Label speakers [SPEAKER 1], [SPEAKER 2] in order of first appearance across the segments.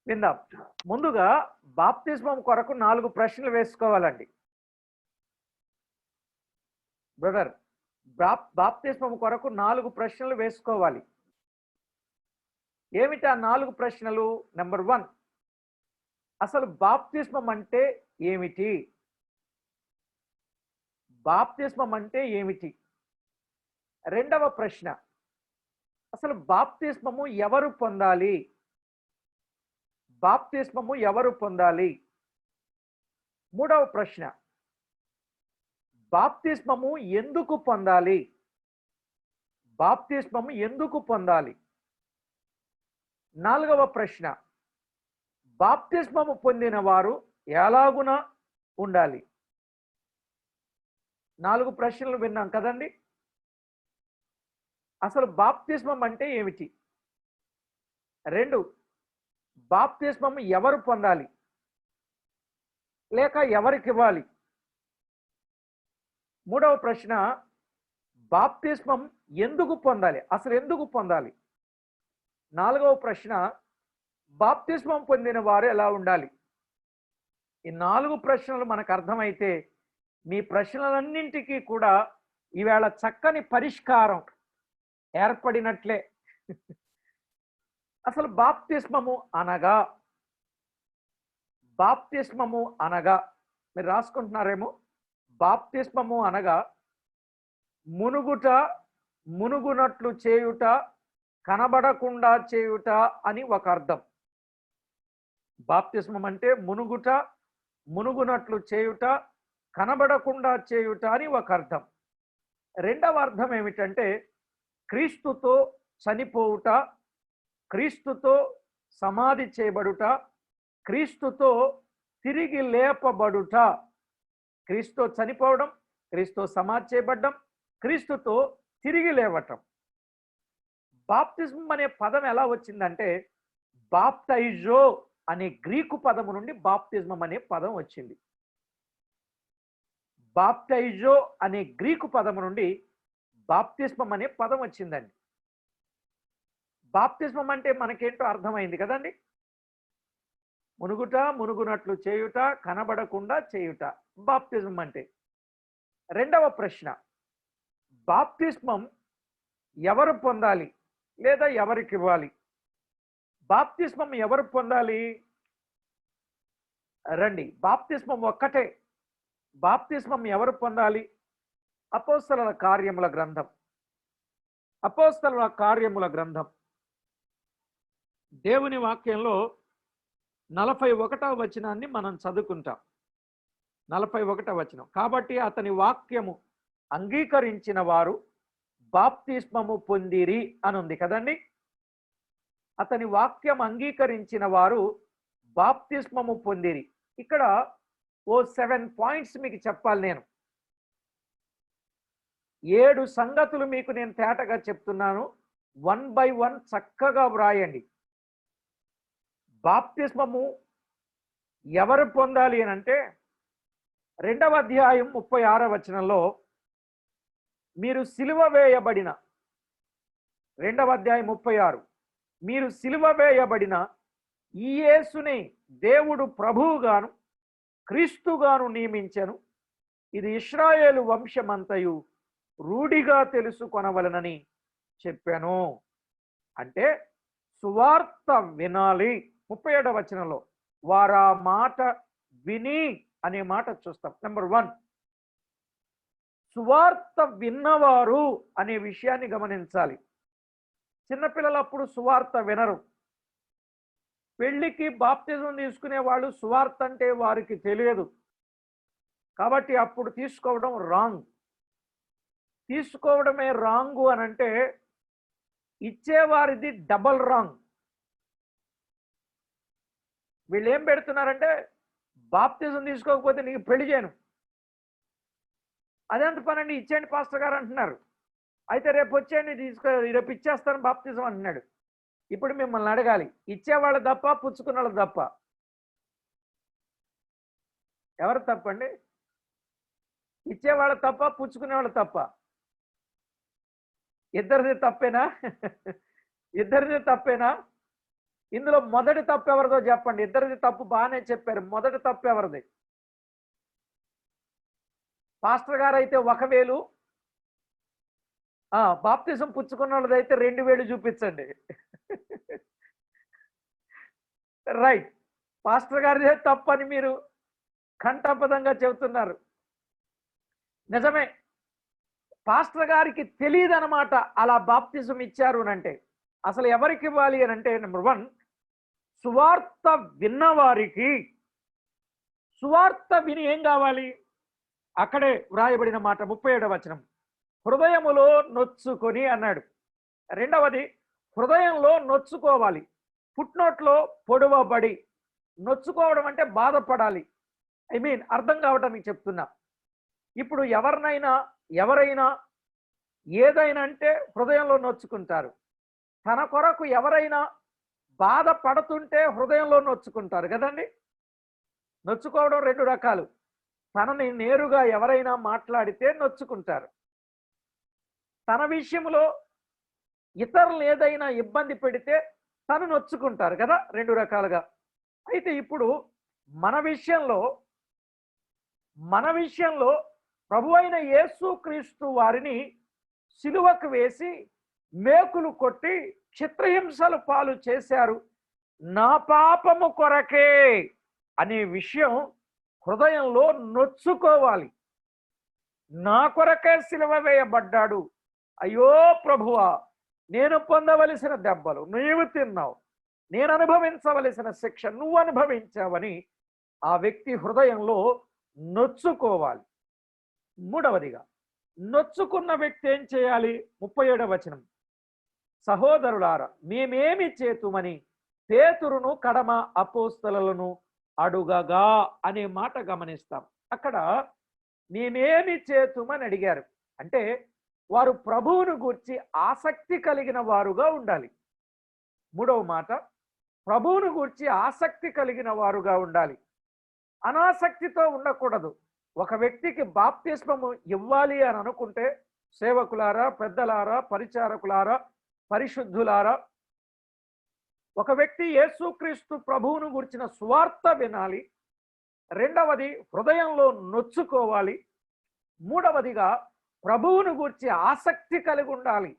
[SPEAKER 1] విందాం. ముందుగా బాప్తిస్మం కొరకు 4 ప్రశ్నలు వేసుకోవాలండి. బ్రదర్, బాప్తిస్మం కొరకు 4 ప్రశ్నలు వేసుకోవాలి. ఏమిటి ఆ 4 ప్రశ్నలు? నెంబర్ 1, అసలు బాప్తిస్మం అంటే ఏమిటి? బాప్తిస్మం అంటే ఏమిటి? రెండవ ప్రశ్న, అసలు బాప్తిస్మము ఎవరు పొందాలి? బాప్తిస్మము ఎవరు పొందాలి? మూడవ ప్రశ్న, బాప్తిస్మము ఎందుకు పొందాలి? బాప్తిస్మము ఎందుకు పొందాలి? నాలుగవ ప్రశ్న, బాప్తిస్మము పొందిన వారు ఎలాగున ఉండాలి? 4 ప్రశ్నలు విన్నాం కదండి. అసలు బాప్తిస్మం అంటే ఏమిటి? 2, బాప్తిస్మం ఎవరు పొందాలి లేక ఎవరికి ఇవ్వాలి? మూడవ ప్రశ్న, బాప్తిస్మం ఎందుకు పొందాలి? అసలు ఎందుకు పొందాలి? నాలుగవ ప్రశ్న, బాప్తిస్మం పొందిన వారు ఎలా ఉండాలి? ఈ 4 ప్రశ్నలు మనకు అర్థమైతే మీ ప్రశ్నలన్నింటికీ కూడా ఈవేళ చక్కని పరిష్కారం ఏర్పడినట్లే. అసలు బాప్తిస్మము అనగా మీరు రాసుకుంటున్నారేమో. బాప్తిస్మము అనగా మునుగుట, మునుగునట్లు చేయుట, కనబడకుండా చేయుట అని ఒక అర్థం. బాప్తిస్మం అంటే మునుగుట, మునుగునట్లు చేయుట, కనబడకుండా చేయుట అని ఒక అర్థం. రెండవ అర్థం ఏమిటంటే క్రీస్తుతో చనిపోవుట, క్రీస్తుతో సమాధి చేయబడుట, క్రీస్తుతో తిరిగి లేపబడుట. క్రీస్తుతో చనిపోవడం, క్రీస్తుతో సమాధి చేయబడడం, క్రీస్తుతో తిరిగి లేవటం. బాప్తిజం అనే పదం ఎలా వచ్చిందంటే బాప్టైజో అనే గ్రీకు పదము నుండి బాప్తిజం అనే పదం వచ్చింది. బాప్టైజో అనే గ్రీకు పదము నుండి బాప్తిస్మం అనే పదం వచ్చిందండి. బాప్తిస్మం అంటే మనకేంటో అర్థమైంది కదండి. మునుగుట, మునుగునట్లు చేయుట, కనబడకుండా చేయుట బాప్తిజం అంటే. రెండవ ప్రశ్న, బాప్తిస్మం ఎవరు పొందాలి లేదా ఎవరికి ఇవ్వాలి? బాప్తిస్మం ఎవరు పొందాలి? రండి, బాప్తిస్మం ఒక్కటే. బాప్తిస్మం ఎవరు పొందాలి? అపోస్తలుల కార్యముల గ్రంథం, అపోస్తలుల కార్యముల గ్రంథం దేవుని వాక్యంలో 41వ వచనాన్ని మనం చదువుకుంటాం. 41వ వచనం, కాబట్టి అతని వాక్యము అంగీకరించిన వారు బాప్తిస్మము పొందిరి అని ఉంది కదండి. అతని వాక్యం అంగీకరించిన వారు బాప్తిస్మము పొందిరి. ఇక్కడ ఓ 7 పాయింట్స్ మీకు చెప్పాలి. నేను 7 సంగతులు మీకు నేను తేటగా చెప్తున్నాను. 1 by 1 చక్కగా వ్రాయండి. బాప్తిస్మము ఎవరు పొందాలి అని అంటే 2వ అధ్యాయం 36వ వచనంలో మీరు సిలువ వేయబడిన, 2వ అధ్యాయం 36, మీరు సిలువ వేయబడిన ఈ యేసుని దేవుడు ప్రభువుగాను క్రీస్తుగాను నియమించెను. ఇది ఇశ్రాయేలు వంశమంతయు రూఢిగా తెలుసుకొనవలనని చెప్పాను. అంటే సువార్త వినాలి. 37వ వచనంలో వారా మాట విని అనే మాట చూస్తాం. నెంబర్ 1, సువార్త విన్నవారు అనే విషయాన్ని గమనించాలి. చిన్నపిల్లలు అప్పుడు సువార్త వినరు. పెళ్లికి బాప్తిజం తీసుకునే వాళ్ళు సువార్త అంటే వారికి తెలియదు కాబట్టి అప్పుడు తీసుకోవడం రాంగ్. తీసుకోవడమే రాంగు అని అంటే ఇచ్చేవారిది డబల్ రాంగ్. వీళ్ళు ఏం పెడుతున్నారంటే బాప్తిజం తీసుకోకపోతే నీకు పెళ్లి చేయను. అదెంత పని అండి, ఇచ్చేయండి పాస్టర్ గారు అంటున్నారు. అయితే రేపు వచ్చేయండి రేపు ఇచ్చేస్తాను బాప్తిజం అంటున్నాడు. ఇప్పుడు మిమ్మల్ని అడగాలి, ఇచ్చేవాళ్ళు తప్ప పుచ్చుకున్న వాళ్ళు తప్ప? ఎవరు తప్పండి? ఇచ్చేవాళ్ళు తప్ప పుచ్చుకునేవాళ్ళు తప్ప? ఇద్దరిది తప్పేనా? ఇద్దరిది తప్పేనా? ఇందులో మొదటి తప్పు ఎవరిదో చెప్పండి. ఇద్దరిది తప్పు బాగానే చెప్పారు. మొదటి తప్పు ఎవరిది? పాస్టర్ గారు అయితే 1000, బాప్తిజం పుచ్చుకున్న వాళ్ళదైతే 2000 చూపించండి. రైట్. పాస్టర్ గారిదే తప్పని మీరు కంఠపదంగా చెబుతున్నారు. నిజమే. పాస్టర్ గారికి తెలియదనమాట అలా బాప్తిజం ఇచ్చారు అంటే. అసలు ఎవరికి ఇవ్వాలి అని అంటే, నెంబర్ 1, సువార్త విన్నవారికి. సువార్త విని ఏం కావాలి? అక్కడే వ్రాయబడిన మాట 37వ వచనం, హృదయములో నొచ్చుకొని అన్నాడు. రెండవది, హృదయంలో నొచ్చుకోవాలి. ఫుట్నోట్లో పొడవబడి. నొచ్చుకోవడం అంటే బాధపడాలి. అర్థం కావటానికి చెప్తున్నా. ఇప్పుడు ఎవరైనా ఏదైనా అంటే హృదయంలో నొచ్చుకుంటారు. తన కొరకు ఎవరైనా బాధపడుతుంటే హృదయంలో నొచ్చుకుంటారు కదండి. నొచ్చుకోవడం 2 రకాలు. తనని నేరుగా ఎవరైనా మాట్లాడితే నొచ్చుకుంటారు. తన విషయంలో ఇతరులు ఏదైనా ఇబ్బంది పెడితే తను నొచ్చుకుంటారు కదా, 2 రకాలుగా. అయితే ఇప్పుడు మన విషయంలో ప్రభు అయిన యేసుక్రీస్తు వారిని సిలువకు వేసి మేకులు కొట్టి చిత్రహింసలు పాలు చేశారు, నా పాపము కొరకే అనే విషయం హృదయంలో నొచ్చుకోవాలి. నా కొరకే సిలువ వేయబడ్డాడు, అయ్యో ప్రభువా, నేను పొందవలసిన దెబ్బలు నీవు తిన్నావు, నేను అనుభవించవలసిన శిక్ష నువ్వు అనుభవించావని ఆ వ్యక్తి హృదయంలో నొచ్చుకోవాలి. మూడవదిగా, నొచ్చుకున్న వ్యక్తి ఏం చేయాలి? 37వ వచనం, సహోదరులారా మేమేమి చేతుమని పేతురును కడమ అపోస్తలులను అడుగగా అనే మాట గమనిస్తాం. అక్కడ మేమేమి చేతుమని అడిగారు అంటే వారు ప్రభువును గూర్చి ఆసక్తి కలిగిన వారుగా ఉండాలి. మూడవ మాట, ప్రభువును గూర్చి ఆసక్తి కలిగిన వారుగా ఉండాలి. అనాసక్తితో ఉండకూడదు. ఒక వ్యక్తికి బాప్తిస్మము ఇవ్వాలి అని అనుకుంటే, సేవకులారా, పెద్దలారా, పరిచారకులారా, పరిశుద్ధులారా, ఒక వ్యక్తి యేసుక్రీస్తు ప్రభువును గురించిన సువార్త వినాలి. రెండవది, హృదయంలో నొచ్చుకోవాలి. మూడవదిగా, ప్రభువును గూర్చి ఆసక్తి కలిగి ఉండాలి.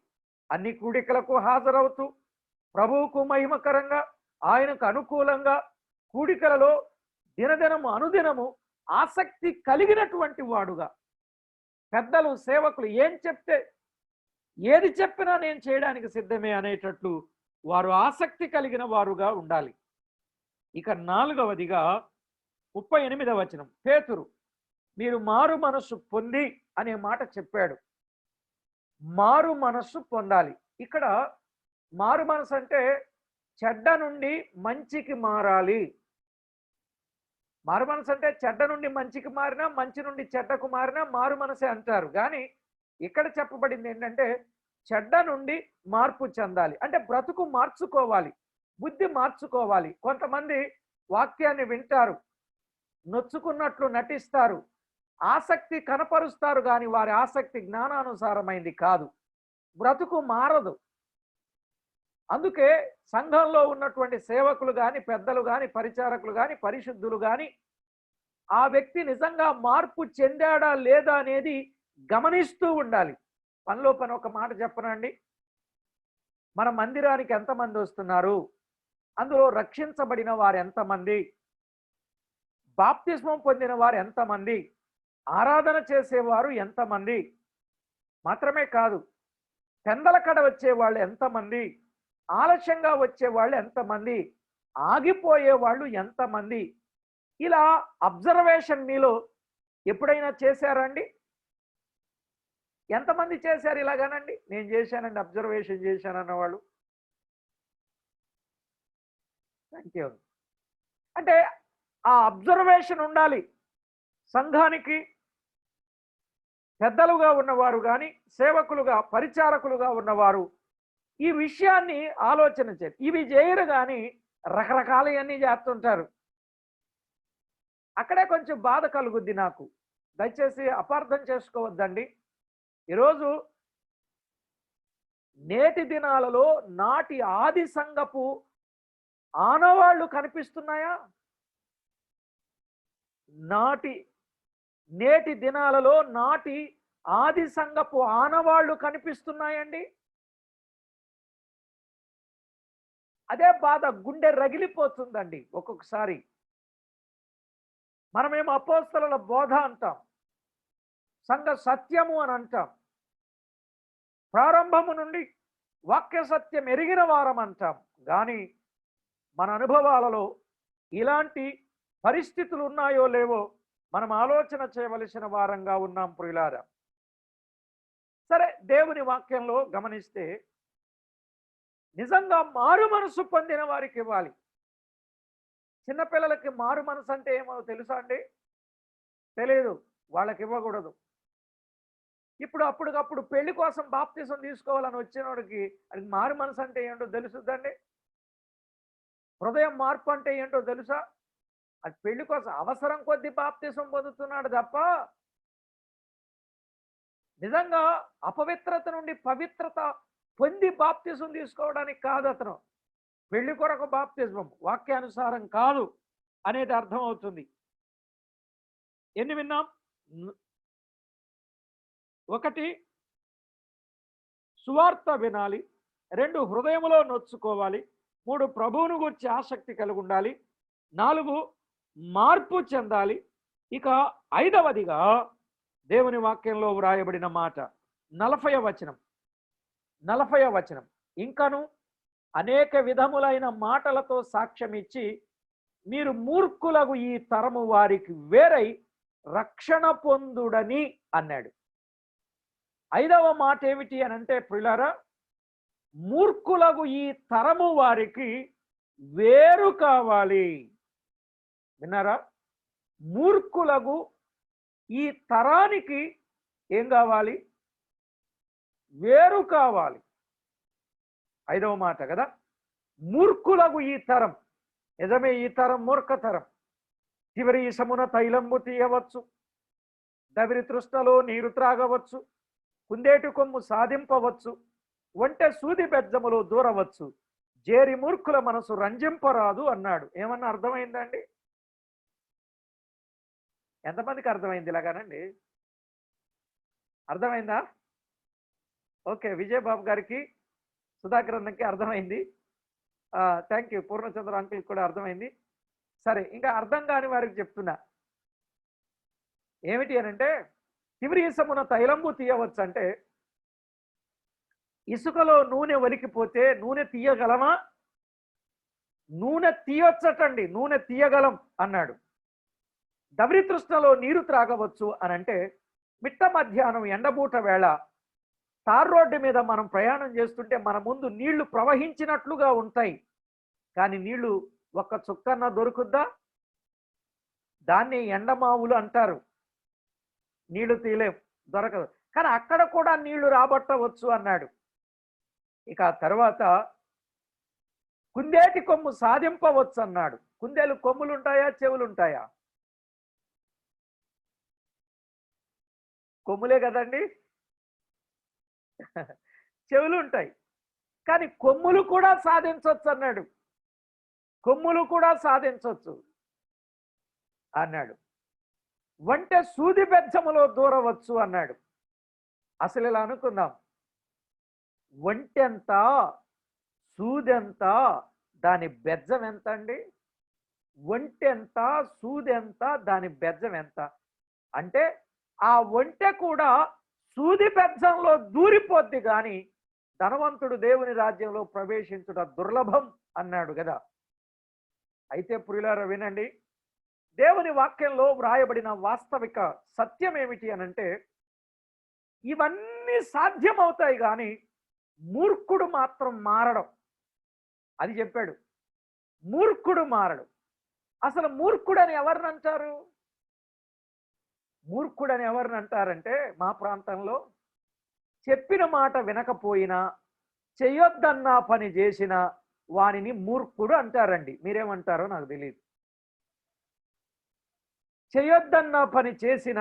[SPEAKER 1] అన్ని కూడికలకు హాజరవుతూ ప్రభువుకు మహిమకరంగా, ఆయనకు అనుకూలంగా కూడికలలో దినదినము అనుదినము ఆసక్తి కలిగినటువంటి వాడుగా, పెద్దలు సేవకులు ఏది చెప్పినా నేను చేయడానికి సిద్ధమే అనేటట్లు వారు ఆసక్తి కలిగిన వారుగా ఉండాలి. ఇక 4వదిగా 38వ వచనం, పేతురు మీరు మారు మనస్సు పొంది అనే మాట చెప్పాడు. మారు మనస్సు పొందాలి. ఇక్కడ మారు మనసు అంటే చెడ్డ నుండి మంచికి మారాలి. మారు మనసు అంటే చెడ్డ నుండి మంచికి మారినా, మంచి నుండి చెడ్డకు మారినా మారు మనసే అంటారు. కానీ ఇక్కడ చెప్పబడింది ఏంటంటే చెడ్డ నుండి మార్పు చెందాలి. అంటే బ్రతుకు మార్చుకోవాలి, బుద్ధి మార్చుకోవాలి. కొంతమంది వాక్యాన్ని వింటారు, నొచ్చుకున్నట్లు నటిస్తారు, ఆసక్తి కనపరుస్తారు, కానీ వారి ఆసక్తి జ్ఞానానుసారమైంది కాదు, బ్రతుకు మారదు. అందుకే సంఘంలో ఉన్నటువంటి సేవకులు కానీ, పెద్దలు కానీ, పరిచారకులు కానీ, పరిశుద్ధులు కానీ ఆ వ్యక్తి నిజంగా మార్పు చెందాడా లేదా అనేది గమనిస్తూ ఉండాలి. పనిలో పని ఒక మాట చెప్పనండి, మన మందిరానికి ఎంతమంది వస్తున్నారు, అందులో రక్షించబడిన వారు ఎంతమంది, బాప్తిస్మం పొందిన వారు ఎంతమంది, ఆరాధన చేసేవారు ఎంతమంది, మాత్రమే కాదు పెందల కడ వచ్చేవాళ్ళు ఎంతమంది, ఆలస్యంగా వచ్చేవాళ్ళు ఎంతమంది, ఆగిపోయే వాళ్ళు ఎంతమంది, ఇలా అబ్జర్వేషన్ మీలో ఎప్పుడైనా చేశారండి? ఎంతమంది చేశారు ఇలాగానండి? నేను చేశానండి, అబ్జర్వేషన్ చేశాను అన్నవాళ్ళు. Thank you. అంటే ఆ అబ్జర్వేషన్ ఉండాలి. సంఘానికి పెద్దలుగా ఉన్నవారు కానీ, సేవకులుగా, పరిచారకులుగా ఉన్నవారు ఈ విషయాన్ని ఆలోచన చేయాలి. ఇవి చేయరు కానీ రకరకాలవన్నీ చేస్తుంటారు. అక్కడే కొంచెం బాధ కలుగుద్ది నాకు. దయచేసి అపార్థం చేసుకోవద్దండి. ఈరోజు నేటి దినాలలో నాటి ఆది సంఘపు ఆనవాళ్ళు కనిపిస్తున్నాయా? నేటి దినాలలో నాటి ఆది సంఘపు ఆనవాళ్ళు కనిపిస్తున్నాయండి. అదే బాధ, గుండె రగిలిపోతుందండి ఒక్కొక్కసారి. మనమేమో అపోస్తలుల బోధ అంటాం, సంఘ సత్యము అని అంటాం, ప్రారంభము నుండి వాక్య సత్యం ఎరిగిన వారం అంటాం. కానీ మన అనుభవాలలో ఇలాంటి పరిస్థితులు ఉన్నాయో లేవో మనం ఆలోచన చేయవలసిన వారంగా ఉన్నాం ప్రియులారా. సరే, దేవుని వాక్యంలో గమనిస్తే నిజంగా మారు మనసు పొందిన వారికి ఇవ్వాలి. చిన్నపిల్లలకి మారు మనసు అంటే ఏమో తెలుసా అండి? తెలియదు, వాళ్ళకి ఇవ్వకూడదు. ఇప్పుడు అప్పటికప్పుడు పెళ్లి కోసం బాప్తిసం తీసుకోవాలని వచ్చినోడికి అది మారు మనసు అంటే ఏంటో తెలుసుద్దండి? హృదయం మార్పు అంటే ఏంటో తెలుసా? అది పెళ్లి కోసం అవసరం కొద్దీ బాప్తిసం పొందుతున్నాడు తప్ప నిజంగా అపవిత్రత నుండి పవిత్రత పొంది బాప్తిసం తీసుకోవడానికి కాదు. అతను పెళ్లి కొరకు బాప్తిజం వాక్యానుసారం కాదు అనేది అర్థమవుతుంది. ఎన్ని విన్నాం? 1 సువార్త వినాలి, 2 హృదయములో నొచ్చుకోవాలి, 3 ప్రభువును గురించి ఆసక్తి కలిగి ఉండాలి, 4 మార్పు చెందాలి. ఇక 5వదిగా దేవుని వాక్యంలో వ్రాయబడిన మాట 40వ వచనం, ఇంకను అనేక విధములైన మాటలతో సాక్ష్యం ఇచ్చి మీరు మూర్ఖులకు ఈ తరము వారికి వేరై రక్షణ పొందుడని అన్నాడు. 5వ మాట ఏమిటి అని అంటే ప్రియులారా, మూర్ఖులకు ఈ తరము వారికి వేరు కావాలి. విన్నారా? మూర్ఖులకు ఈ తరానికి ఏం కావాలి? వేరు కావాలి. 5వ మాట కదా, మూర్ఖులకు ఈ తరం. నిజమే, ఈ తరం మూర్ఖతరం. చివరి ఇసమున తైలంబు తీయవచ్చు, దవిరి తృష్ణలో నీరు త్రాగవచ్చు, కుందేటి కొమ్ము సాధింపవచ్చు, ఒంటె సూది బెజ్జములో దూరవచ్చు, జేరి మూర్ఖుల మనసు రంజింపరాదు అన్నాడు. ఏమన్నా అర్థమైందండి? ఎంతమందికి అర్థమైంది ఇలాగానండి? అర్థమైందా? ఓకే, విజయబాబు గారికి, సుధాకర్ అన్నకి అర్థమైంది. Thank you. పూర్ణచంద్ర అంకుల్కి కూడా అర్థమైంది. సరే, ఇంకా అర్థం కాని వారికి చెప్తున్నా. ఏమిటి అని అంటే, చివరి ఇసమున తైలంబు తీయవచ్చు అంటే ఇసుకలో నూనె ఒలికిపోతే నూనె తీయగలమా? నూనె తీయొచ్చటండి, నూనె తీయగలం అన్నాడు. దవిరి తృష్ణలో నీరు త్రాగవచ్చు అని అంటే మిట్ట మధ్యాహ్నం ఎండబూట వేళ తార్ రోడ్డు మీద మనం ప్రయాణం చేస్తుంటే మన ముందు నీళ్లు ప్రవహించినట్లుగా ఉంటాయి, కానీ నీళ్లు ఒక్క చుక్కన్న దొరుకుద్దా? దాన్ని ఎండమావులు అంటారు. నీళ్లు తీయలేం, దొరకదు. కానీ అక్కడ కూడా నీళ్లు రాబట్టవచ్చు అన్నాడు. ఇక తర్వాత కుందేటి కొమ్ము సాధింపవచ్చు అన్నాడు. కుందేలు కొమ్ములు ఉంటాయా, చెవులు ఉంటాయా? కొమ్ములే కదండి, చెవులు ఉంటాయి. కానీ కొమ్ములు కూడా సాధించవచ్చు అన్నాడు. కొమ్ములు కూడా సాధించవచ్చు అన్నాడు. వంటె సూది బెజ్జములో దూరవచ్చు అన్నాడు. అసలు ఇలా అనుకుందాం, ఒంటెంత, సూదెంత, దాని బెజ్జం ఎంత అండి? ఒంటెంత, సూదెంత, దాని బెజ్జం ఎంత అంటే ఆ ఒంటె కూడా సూది బెజ్జంలో దూరిపోద్ది, కానీ ధనవంతుడు దేవుని రాజ్యంలో ప్రవేశించుట దుర్లభం అన్నాడు కదా. అయితే ప్రియులారా వినండి, దేవుని వాక్యంలో వ్రాయబడిన వాస్తవిక సత్యం ఏమిటి అనంటే, ఇవన్నీ సాధ్యమవుతాయి కానీ మూర్ఖుడు మాత్రం మారడం. అది చెప్పాడు, మూర్ఖుడు మారడు. అసలు మూర్ఖుడని ఎవరిని అంటారు? మూర్ఖుడని ఎవరిని అంటారంటే, మా ప్రాంతంలో చెప్పిన మాట వినకపోయినా, చెయ్యొద్దన్న పని చేసిన వానిని మూర్ఖుడు అంటారండి. మీరేమంటారో నాకు తెలియదు. చెయ్యొద్దన్న పని చేసిన,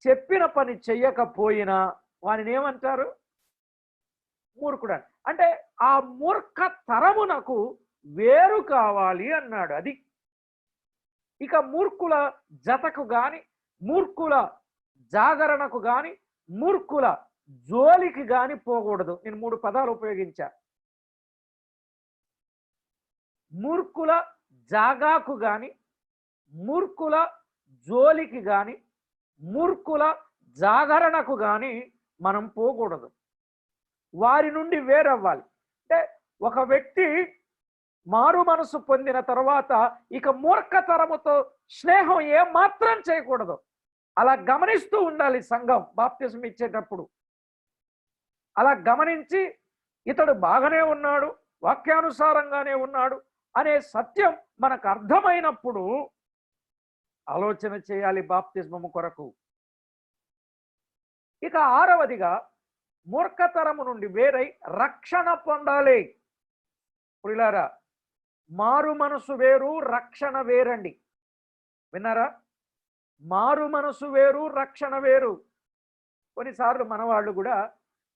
[SPEAKER 1] చెప్పిన పని చెయ్యకపోయినా వానిని ఏమంటారు? మూర్ఖుడు. అంటే ఆ మూర్ఖ తరమునకు వేరు కావాలి అన్నాడు. అది ఇక మూర్ఖుల జతకు గాని, మూర్ఖుల జాగరణకు గాని, మూర్ఖుల జోలికి గాని పోకూడదు. నేను 3 పదాలు ఉపయోగించా. మూర్ఖుల జాగాకు గాని, మూర్ఖుల జోలికి గాని, మూర్ఖుల జాగరణకు గాని మనం పోకూడదు. వారి నుండి వేరవ్వాలి. అంటే ఒక వ్యక్తి మారు మనసు పొందిన తర్వాత ఇక మూర్ఖతరముతో స్నేహం ఏమాత్రం చేయకూడదు. అలా గమనిస్తూ ఉండాలి సంఘం బాప్తిజం ఇచ్చేటప్పుడు. అలా గమనించి ఇతడు బాగానే ఉన్నాడు, వాక్యానుసారంగానే ఉన్నాడు అనే సత్యం మనకు అర్థమైనప్పుడు ఆలోచన చేయాలి బాప్తిజము కొరకు. ఇక 6వదిగా మూర్ఖతరము నుండి వేరై రక్షణ పొందాలి. ప్రియులారా, మారు మనసు వేరు, రక్షణ వేరండి. విన్నారా? మారు మనసు వేరు, రక్షణ వేరు. కొన్నిసార్లు మన వాళ్ళు కూడా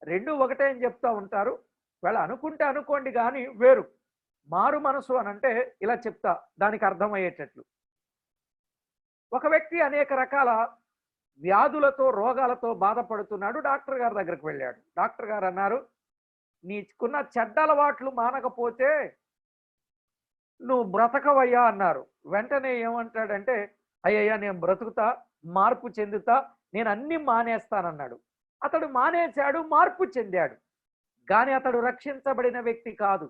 [SPEAKER 1] 2 ఒకటే అని చెప్తా ఉంటారు. వాళ్ళు అనుకుంటే అనుకోండి కానీ వేరు. మారు మనసు అని అంటే ఇలా చెప్తా, దానికి అర్థమయ్యేటట్లు. ఒక వ్యక్తి అనేక రకాల వ్యాధులతో, రోగాలతో బాధపడుతున్నాడు. డాక్టర్ గారి దగ్గరికి వెళ్ళాడు. డాక్టర్ గారు అన్నారు, నీకున్న చెడ్డ అలవాట్లు మానకపోతే నువ్వు బ్రతకవయ్యా అన్నారు. వెంటనే ఏమంటాడంటే, అయ్యయ్యా నేను బ్రతుకుతా, మార్పు చెందుతా, నేను అన్ని మానేస్తానన్నాడు. అతడు మానేశాడు, మార్పు చెందాడు. కానీ అతడు రక్షించబడిన వ్యక్తి కాదు.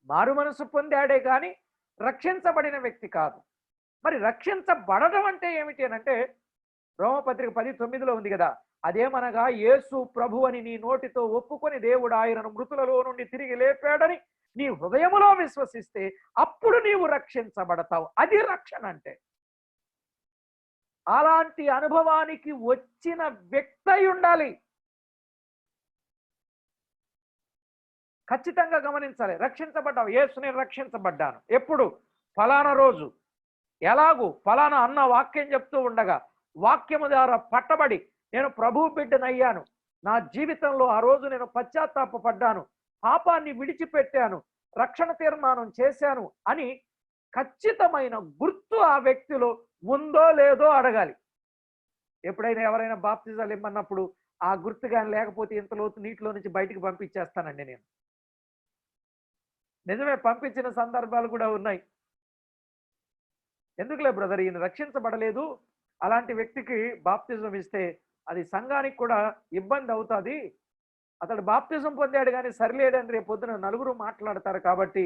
[SPEAKER 1] మారు మనసు పొందాడే కానీ రక్షించబడిన వ్యక్తి కాదు. మరి రక్షించబడడం అంటే ఏమిటి అని అంటే, రోమపత్రిక 10:9లో ఉంది కదా, అదేమనగా యేసు ప్రభు అని నీ నోటితో ఒప్పుకొని దేవుడు ఆయనను మృతులలో నుండి తిరిగి లేపాడని నీ హృదయములో విశ్వసిస్తే అప్పుడు నీవు రక్షించబడతావు. అది రక్షణ అంటే. అలాంటి అనుభవానికి వచ్చిన వ్యక్తి ఉండాలి. ఖచ్చితంగా గమనించాలి. రక్షించబడ్డావు, యేసు నేను రక్షించబడ్డాను. ఎప్పుడు? ఫలానా రోజు. ఎలాగూ ఫలానా అన్న వాక్యం చెప్తూ ఉండగా వాక్యము ద్వారా పట్టబడి నేను ప్రభు బిడ్డనయ్యాను. నా జీవితంలో ఆ రోజు నేను పశ్చాత్తాపపడ్డాను, పాపాన్ని విడిచిపెట్టాను, రక్షణ తీర్మానం చేశాను అని ఖచ్చితమైన గుర్తు ఆ వ్యక్తిలో ఉందో లేదో అడగాలి. ఎప్పుడైనా ఎవరైనా బాప్తిజాలు ఇమ్మన్నప్పుడు ఆ గుర్తు కానీ లేకపోతే ఇంతలోతు నీటిలో నుంచి బయటికి పంపించేస్తానండి నేను. నిజమే, పంపించిన సందర్భాలు కూడా ఉన్నాయి. ఎందుకులే బ్రదర్, ఈయన రక్షించబడలేదు, అలాంటి వ్యక్తికి బాప్తిజం ఇస్తే అది సంఘానికి కూడా ఇబ్బంది అవుతుంది, అతడు బాప్తిజం పొందాడు కానీ సరిలేడని రేపు పొద్దున నలుగురు మాట్లాడతారు, కాబట్టి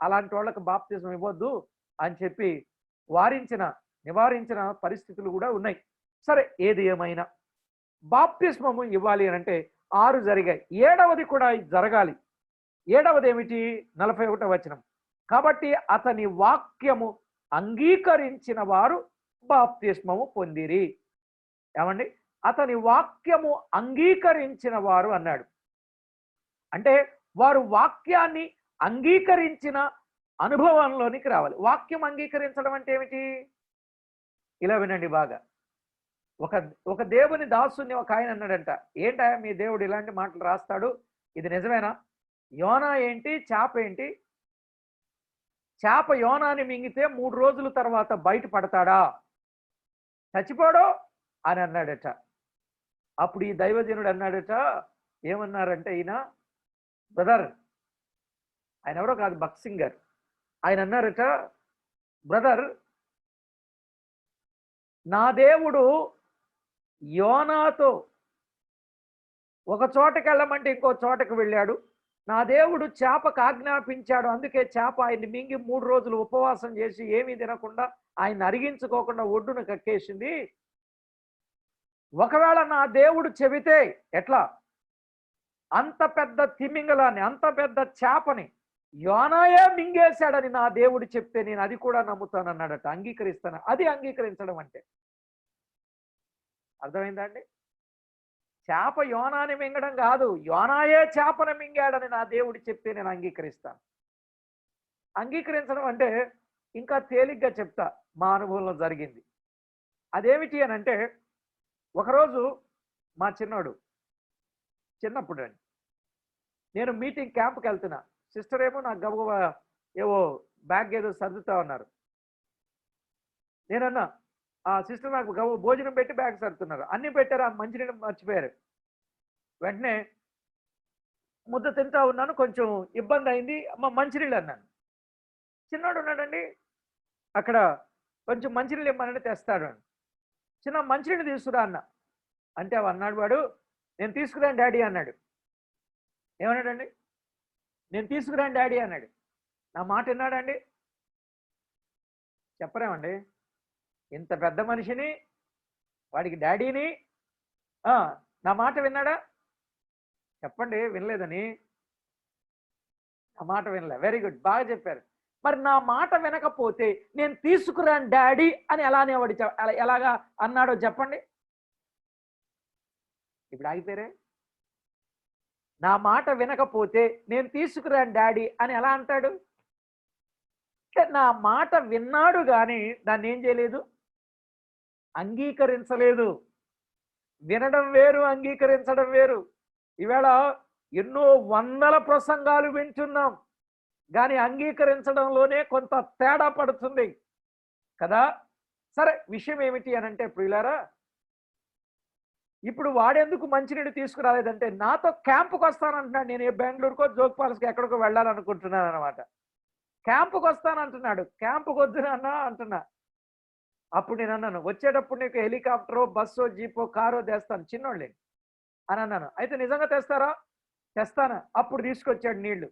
[SPEAKER 1] అలాంటి వాళ్ళకి బాప్తిజం ఇవ్వద్దు అని చెప్పి నివారించిన పరిస్థితులు కూడా ఉన్నాయి. సరే, ఏది ఏమైనా బాప్తిస్మము ఇవ్వాలి అని అంటే 6 జరిగాయి. 7వది కూడా జరగాలి. 7వది ఏమిటి? 41వ వచనం. కాబట్టి అతని వాక్యము అంగీకరించిన వారు బాప్తిస్మము పొందిరి. ఏమండి? అతని వాక్యము అంగీకరించిన వారు అన్నాడు. అంటే వారు వాక్యాన్ని అంగీకరించిన అనుభవంలోనికి రావాలి. వాక్యం అంగీకరించడం అంటే ఏమిటి? ఇలా వినండి బాగా. ఒక దేవుని దాసుని ఒక ఆయన అన్నాడంట, ఏంటా మీ దేవుడు ఇలాంటి మాటలు రాస్తాడు, ఇది నిజమేనా? యోనా ఏంటి, చేప ఏంటి? చేప యోనాని మింగితే 3 రోజుల తర్వాత బయట పడతాడా, చచ్చిపోడో అని అన్నాడట. అప్పుడు ఈ దైవజనుడు అన్నాడట, ఏమన్నారంటే ఈయన బ్రదర్, ఆయన ఎవరో కాదు, భక్త్ సింగర్, ఆయన అన్నారట, బ్రదర్ నా దేవుడు యోనాతో ఒక చోటకి వెళ్ళమంటే ఇంకో చోటకు వెళ్ళాడు, నా దేవుడు చేపకు ఆజ్ఞాపించాడు, అందుకే చేప ఆయన్ని మింగి 3 రోజులు ఉపవాసం చేసి ఏమీ తినకుండా ఆయన్ని అరిగించుకోకుండా ఒడ్డును కక్కేసింది. ఒకవేళ నా దేవుడు చెబితే ఎట్లా? అంత పెద్ద తిమింగలాన్ని, అంత పెద్ద చేపని యోనాయే మింగేశాడని నా దేవుడు చెప్తే నేను అది కూడా నమ్ముతాను అన్నాడట. అంగీకరిస్తాను. అది అంగీకరించడం అంటే. అర్థమైందా అండి? చేప యోనాని మింగడం కాదు, యోనాయే చేపను మింగాడని నా దేవుడు చెప్తే నేను అంగీకరిస్తాను. అంగీకరించడం అంటే ఇంకా తేలిగ్గా చెప్తా, మా అనుభవంలో జరిగింది. అదేమిటి అని అంటే, ఒకరోజు మా చిన్నప్పుడు అండి, నేను మీటింగ్ క్యాంప్కి వెళ్తున్నా. సిస్టర్ ఏమో నాకు గబగబా ఏవో బ్యాగ్ ఏదో సర్దుతా ఉన్నారు. నేనన్నా ఆ సిస్టర్ నాకు భోజనం పెట్టి బ్యాగ్ సర్దుతున్నారు. అన్నీ పెట్టారు, ఆ మంచినీళ్ళు మర్చిపోయారు. వెంటనే ముద్ద తింటా ఉన్నాను, కొంచెం ఇబ్బంది అయింది. అమ్మ మంచినీళ్ళు అన్నాను. చిన్నోడు ఉన్నాడండి అక్కడ, కొంచెం మంచినీళ్ళు ఇమ్మనంటే తెస్తాడు. చిన్న మంచినీళ్ళు తీసుకురా అన్న అంటే అన్నాడు వాడు, నేను తీసుకురాను డాడీ అన్నాడు. ఏమన్నాడండి? నేను తీసుకురాను డాడీ అన్నాడు. నా మాట విన్నాడండి? చెప్పరేమండి? ఇంత పెద్ద మనిషిని, వాడికి డాడీని, నా మాట విన్నాడా? చెప్పండి వినలేదని. నా మాట వినలే. వెరీ గుడ్, బాగా చెప్పారు. మరి నా మాట వినకపోతే నేను తీసుకురాను డాడీ అని ఎలా అనేవాడు, ఎలాగా అన్నాడో చెప్పండి. ఇప్పుడు ఆగిపోయారే. నా మాట వినకపోతే నేను తీసుకురాను డాడీ అని ఎలా అంటాడు? నా మాట విన్నాడు కానీ దాన్ని ఏం చేయలేదు, అంగీకరించలేదు. వినడం వేరు, అంగీకరించడం వేరు. ఈవేళ ఎన్నో వందల ప్రసంగాలు వింటున్నాం, కానీ అంగీకరించడంలోనే కొంత తేడా పడుతుంది కదా. సరే, విషయం ఏమిటి అని అంటే ప్రియులారా, ఇప్పుడు వాడెందుకు మంచినీళ్ళు తీసుకురాలేదంటే నాతో క్యాంపుకి వస్తానంటున్నాడు. నేను బెంగళూరుకో జోగ్పాల్స్కి ఎక్కడికో వెళ్ళాలనుకుంటున్నాను అనమాట. క్యాంపుకి వస్తానంటున్నాడు. క్యాంపుకి వద్దునన్నా అంటున్నా. అప్పుడు నేను అన్నాను, వచ్చేటప్పుడు నీకు హెలికాప్టరో బస్సో జీపో కారో తెస్తాను చిన్నోళ్ళే అని అన్నాను. అయితే నిజంగా తెస్తారా? తెస్తాను. అప్పుడు తీసుకొచ్చాడు నీళ్లు.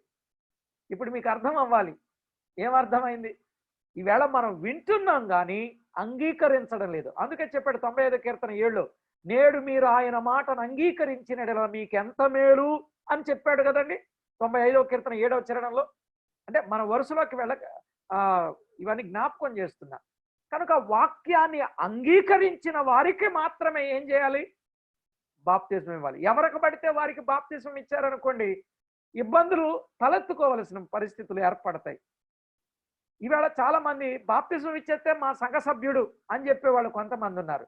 [SPEAKER 1] ఇప్పుడు మీకు అర్థం అవ్వాలి. ఏమర్థమైంది? ఈవేళ మనం వింటున్నాం కానీ అంగీకరించడం లేదు. అందుకే చెప్పాడు 95 కీర్తన 7లో, నేడు మీరు ఆయన మాటను అంగీకరించిన మీకు ఎంత మేలు అని చెప్పాడు కదండి. 95వ కీర్తన 7వ చరణంలో. అంటే మన వరుసలోకి ఇవన్నీ జ్ఞాపకం చేస్తున్నా. కనుక వాక్యాన్ని అంగీకరించిన వారికి మాత్రమే ఏం చేయాలి? బాప్తిజం ఇవ్వాలి. ఎవరికి పడితే వారికి బాప్తిజం ఇచ్చారనుకోండి, ఇబ్బందులు తలెత్తుకోవలసిన పరిస్థితులు ఏర్పడతాయి. ఈవేళ చాలా మంది బాప్తిజం ఇచ్చేస్తే మా సంఘ సభ్యుడు అని చెప్పేవాళ్ళు కొంతమంది ఉన్నారు.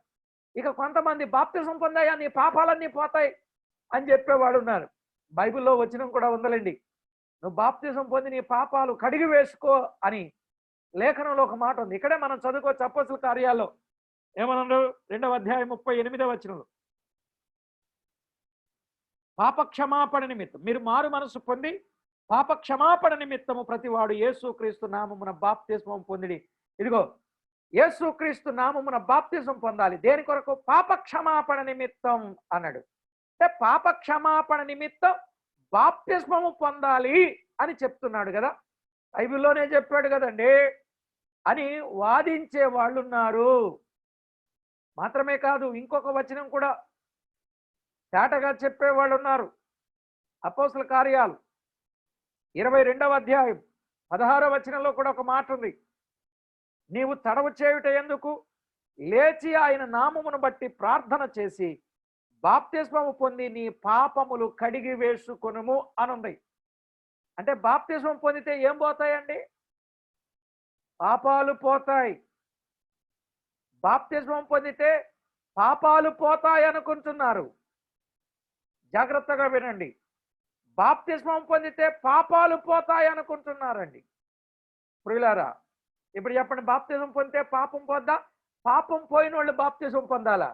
[SPEAKER 1] ఇక కొంతమంది బాప్తిజం పొందాయా నీ పాపాలన్నీ పోతాయి అని చెప్పేవాడు ఉన్నారు. బైబిల్లో వచనం కూడా ఉందలేండి, నువ్వు బాప్తిజం పొంది నీ పాపాలు కడిగి వేసుకో అని లేఖనంలో ఒక మాట ఉంది. ఇక్కడే మనం చదువుకోవచ్చు అపోస్తుల కార్యాల్లో. ఏమన్నారు? 2వ అధ్యాయం 38వ వచనంలో, పాప క్షమాపణ నిమిత్తం మీరు మారు మనసు పొంది పాప క్షమాపణ నిమిత్తము ప్రతివాడు యేసుక్రీస్తు నామమున బాప్తిస్మం పొందిడి. ఇదిగో యేసుక్రీస్తు నామమున బాప్తిజం పొందాలి. దేని కొరకు? పాప క్షమాపణ నిమిత్తం అన్నాడు. అంటే పాప క్షమాపణ నిమిత్తం బాప్తిస్మము పొందాలి అని చెప్తున్నాడు కదా. బైబిల్లోనే చెప్పాడు కదండి అని వాదించే వాళ్ళు ఉన్నారు. మాత్రమే కాదు, ఇంకొక వచనం కూడా తేటగా చెప్పేవాళ్ళు ఉన్నారు. అపోస్తుల కార్యాలు 22వ అధ్యాయం 16వ వచనంలో కూడా ఒక మాట ఉంది, నీవు తడవు చేయుట ఎందుకు, లేచి ఆయన నామమును బట్టి ప్రార్థన చేసి బాప్తిస్మము పొంది నీ పాపములు కడిగి వేసుకొనుము అనుంది. అంటే బాప్తిస్మం పొందితే ఏం పోతాయండి? పాపాలు పోతాయి. బాప్తిస్మం పొందితే పాపాలు పోతాయి అనుకుంటున్నారు. జాగ్రత్తగా వినండి. బాప్తిస్మం పొందితే పాపాలు పోతాయి అనుకుంటున్నారండి. ప్రియులారా, ఇప్పుడు చెప్పండి, బాప్తిజం పొందితే పాపం పోద్దా? పాపం పోయిన వాళ్ళు బాప్తిజం పొందాలా?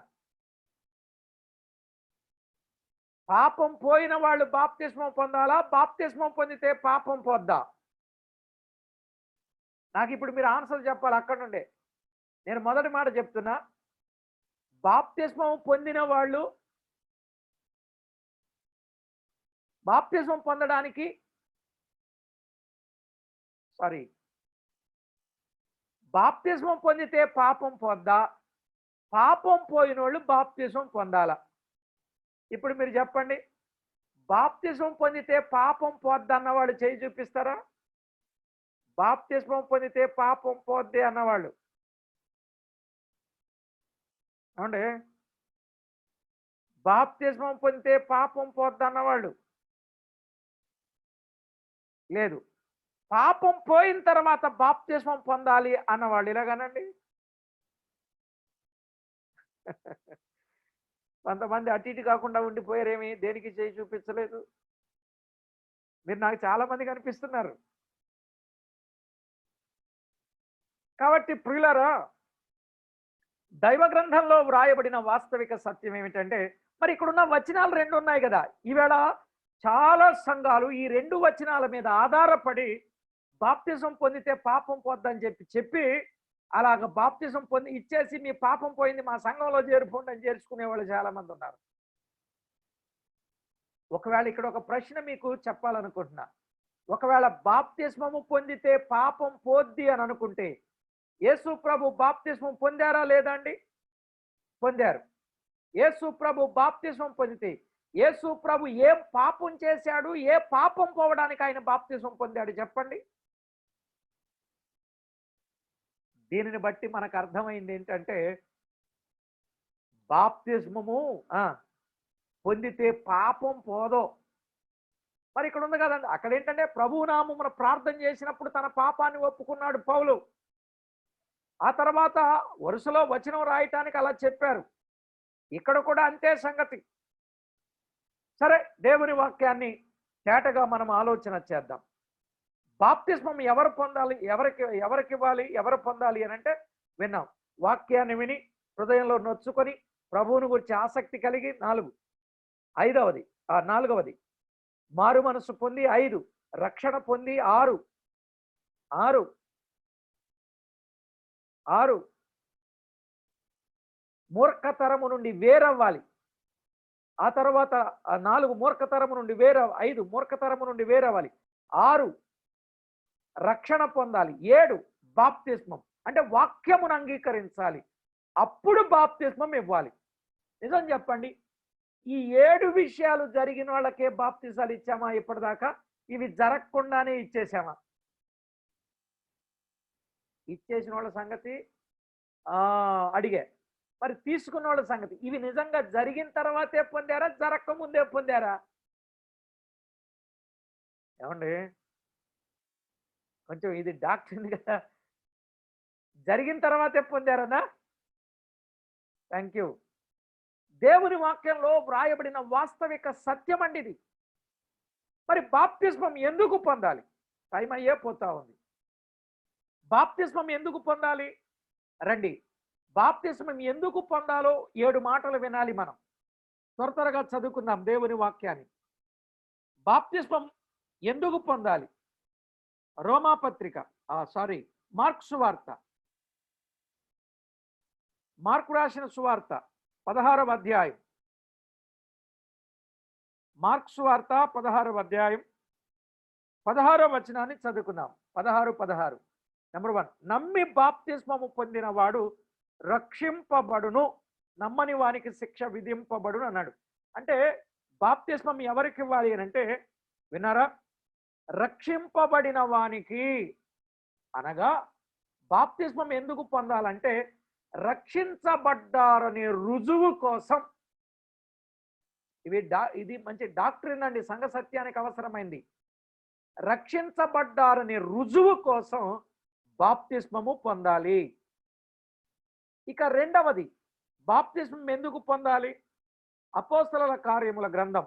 [SPEAKER 1] పాపం పోయిన వాళ్ళు బాప్తిస్మం పొందాలా? బాప్తిస్మం పొందితే పాపం పోద్దా? నాకు ఇప్పుడు మీరు ఆన్సర్ చెప్పాలి అక్కడ నుండే. నేను మొదటి మాట చెప్తున్నా, బాప్తిస్మం పొందిన వాళ్ళు బాప్తిజం పొందడానికి బాప్తిజం పొందితే పాపం పోద్దా? పాపం పోయిన వాళ్ళు బాప్తిజం పొందాలా? ఇప్పుడు మీరు చెప్పండి, బాప్తిజం పొందితే పాపం పోద్ది అన్నవాళ్ళు చేయి చూపిస్తారా? బాప్తిజం పొందితే పాపం పోద్ది అన్నవాళ్ళు అవునండి. బాప్తిజం పొందితే పాపం పోద్ది అన్నవాళ్ళు లేదు. పాపం పోయిన తర్వాత బాప్తిస్మం పొందాలి అన్నవాళ్ళు ఇలాగానండి. కొంతమంది అటు ఇటు కాకుండా ఉండిపోయారేమి, దేనికి చేయి చూపించలేదు. మీరు నాకు చాలా మంది కనిపిస్తున్నారు. కాబట్టి ప్రియులారా, దైవ గ్రంథంలో వ్రాయబడిన వాస్తవిక సత్యం ఏమిటంటే, మరి ఇక్కడున్న వచనాలు 2 ఉన్నాయి కదా. ఈవేళ చాలా సంఘాలు ఈ 2 వచనాల మీద ఆధారపడి బాప్తిజం పొందితే పాపం పోద్దని చెప్పి అలాగ బాప్తిజం పొంది ఇచ్చేసి మీ పాపం పోయింది మా సంఘంలో చేరిపోండి అని చేర్చుకునే వాళ్ళు చాలా మంది ఉన్నారు. ఒకవేళ ఇక్కడ ఒక ప్రశ్న మీకు చెప్పాలనుకుంటున్నా. ఒకవేళ బాప్తిస్మము పొందితే పాపం పోద్ది అని అనుకుంటే యేసు ప్రభు బాప్తిస్మం పొందారా లేదా అండి? పొందారు. యేసు ప్రభు బాప్తిస్మం పొందితే యేసు ప్రభు ఏం పాపం చేశాడు, ఏ పాపం పోవడానికి ఆయన బాప్తిస్మం పొందాడు చెప్పండి? దీనిని బట్టి మనకు అర్థమైంది ఏంటంటే, బాప్తిస్మము పొందితే పాపం పోదో. మరి ఇక్కడ ఉంది కదండి, అక్కడ ఏంటంటే ప్రభువు నామమున ప్రార్థన చేసినప్పుడు తన పాపాన్ని ఒప్పుకున్నాడు పౌలు. ఆ తర్వాత వరుసలో వచనం రాయటానికి అలా చెప్పారు. ఇక్కడ కూడా అంతే సంగతి. సరే, దేవుని వాక్యాన్ని తేటగా మనం ఆలోచన చేద్దాం. బాప్తిస్మం ఎవరు పొందాలి, ఎవరికి ఇవ్వాలి, ఎవరు పొందాలి అని అంటే విన్నాం. వాక్యాన్ని విని హృదయంలో నొచ్చుకొని ప్రభువుని గురించి ఆసక్తి కలిగి 4వది మారు మనసు పొంది 5, రక్షణ పొంది 6 మూర్ఖతరము నుండి వేరవ్వాలి. ఆ తర్వాత 4 మూర్ఖతరము నుండి 5 మూర్ఖతరము నుండి వేరవ్వాలి. 6 రక్షణ పొందాలి. 7 బాప్తిస్మం అంటే వాక్యమును అంగీకరించాలి. అప్పుడు బాప్తిస్మం ఇవ్వాలి. నిజం చెప్పండి, ఈ 7 విషయాలు జరిగిన వాళ్ళకే బాప్తిసాలు ఇచ్చామా ఇప్పటిదాకా? ఇవి జరగకుండానే ఇచ్చేసామా? ఇచ్చేసిన వాళ్ళ సంగతి అడిగే. మరి తీసుకున్న వాళ్ళ సంగతి, ఇవి నిజంగా జరిగిన తర్వాతే పొందారా, జరగక ముందే పొందారా? ఏమండి, కొంచెం ఇది డాక్టర్ కదా. జరిగిన తర్వాతే పొందారనా? Thank you. దేవుని వాక్యంలో వ్రాయబడిన వాస్తవిక సత్యం అండి ఇది. మరి బాప్తిస్మం ఎందుకు పొందాలి? టైం అయ్యే పోతా ఉంది. బాప్తిస్మం ఎందుకు పొందాలి? రండి, బాప్తిస్మం ఎందుకు పొందాలో 7 మాటలు వినాలి. మనం త్వరగా చదువుకుందాం దేవుని వాక్యాన్ని. బాప్తిస్మం ఎందుకు పొందాలి? మార్కు రాసిన సువార్త 16వ అధ్యాయం. మార్కు సువార్త 16వ అధ్యాయం 16వ వచనాన్ని చదువుకుందాం. 16 నెంబర్ 1, నమ్మి బాప్తిస్మము పొందిన వాడు రక్షింపబడును, నమ్మని వానికి శిక్ష విధింపబడును అన్నాడు. అంటే బాప్తిస్మం ఎవరికి ఇవ్వాలి అని అంటే, విన్నారా? రక్షింపబడిన వానికి. అనగా బాప్తిస్మం ఎందుకు పొందాలంటే రక్షించబడ్డారనే రుజువు కోసం. ఇది మంచి డాక్ట్రిన్ అండి, సంఘ సత్యానికి అవసరమైంది. రక్షించబడ్డారనే రుజువు కోసం బాప్తిస్మము పొందాలి. ఇక 2వది, బాప్తిస్మం ఎందుకు పొందాలి? అపోస్తలుల కార్యముల గ్రంథం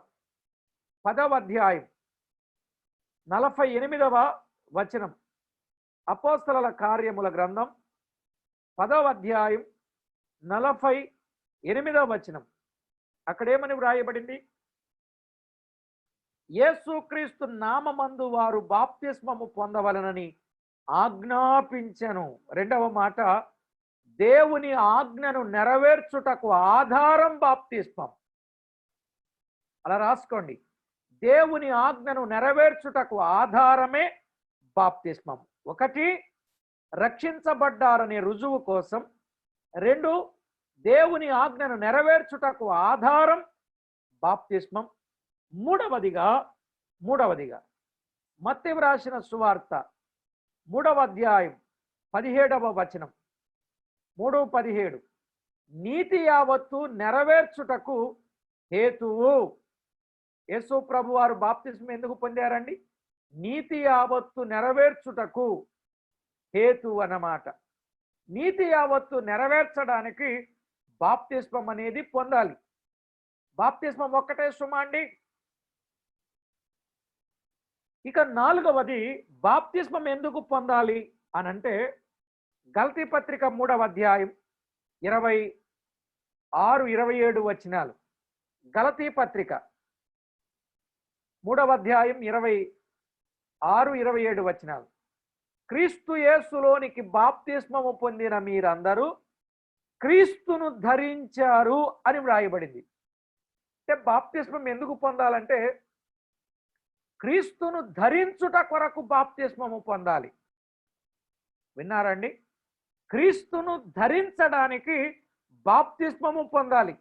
[SPEAKER 1] 10వ అధ్యాయం 48వ వచనం. అపోస్తలుల కార్యముల గ్రంథం 10వ అధ్యాయం 48వ వచనం. అక్కడేమని వ్రాయబడింది? యేసుక్రీస్తు నామమందు వారు బాప్తిస్మము పొందవలనని ఆజ్ఞాపించెను. 2వ మాట, దేవుని ఆజ్ఞను నెరవేర్చుటకు ఆధారం బాప్తిస్మం. అలా రాసుకోండి. దేవుని ఆజ్ఞను నెరవేర్చుటకు ఆధారమే బాప్తిస్మం. 1, రక్షించబడ్డారనే రుజువు కోసం. 2, దేవుని ఆజ్ఞను నెరవేర్చుటకు ఆధారం బాప్తిస్మం. మూడవదిగా మత్తయి రాసిన సువార్త 3వ అధ్యాయం 17వ వచనం. 3:17, నీతి యావత్తు నెరవేర్చుటకు హేతువు. యేసు ప్రభు వారు బాప్తిస్మం ఎందుకు పొందారండి? నీతి యావత్తు నెరవేర్చుటకు హేతు అన్నమాట. నీతి యావత్తు నెరవేర్చడానికి బాప్తిస్మం అనేది పొందాలి. బాప్తిస్మం ఒక్కటే సుమా అండి? ఇక నాలుగవది బాప్తిస్మం ఎందుకు పొందాలి అని అంటే గలతీ పత్రిక 3వ అధ్యాయం 26-27 వచనాలు. గలతీ పత్రిక 3వ అధ్యాయం 26-27 వచనాలు. క్రీస్తు యేసులోనికి బాప్తిస్మము పొందిన మీరందరూ క్రీస్తును ధరించారు అని వ్రాయబడింది. అంటే బాప్తిస్మం ఎందుకు పొందాలంటే క్రీస్తును ధరించుట కొరకు బాప్తిస్మము పొందాలి. విన్నారండి? క్రీస్తును ధరించడానికి బాప్తిస్మము పొందాలి.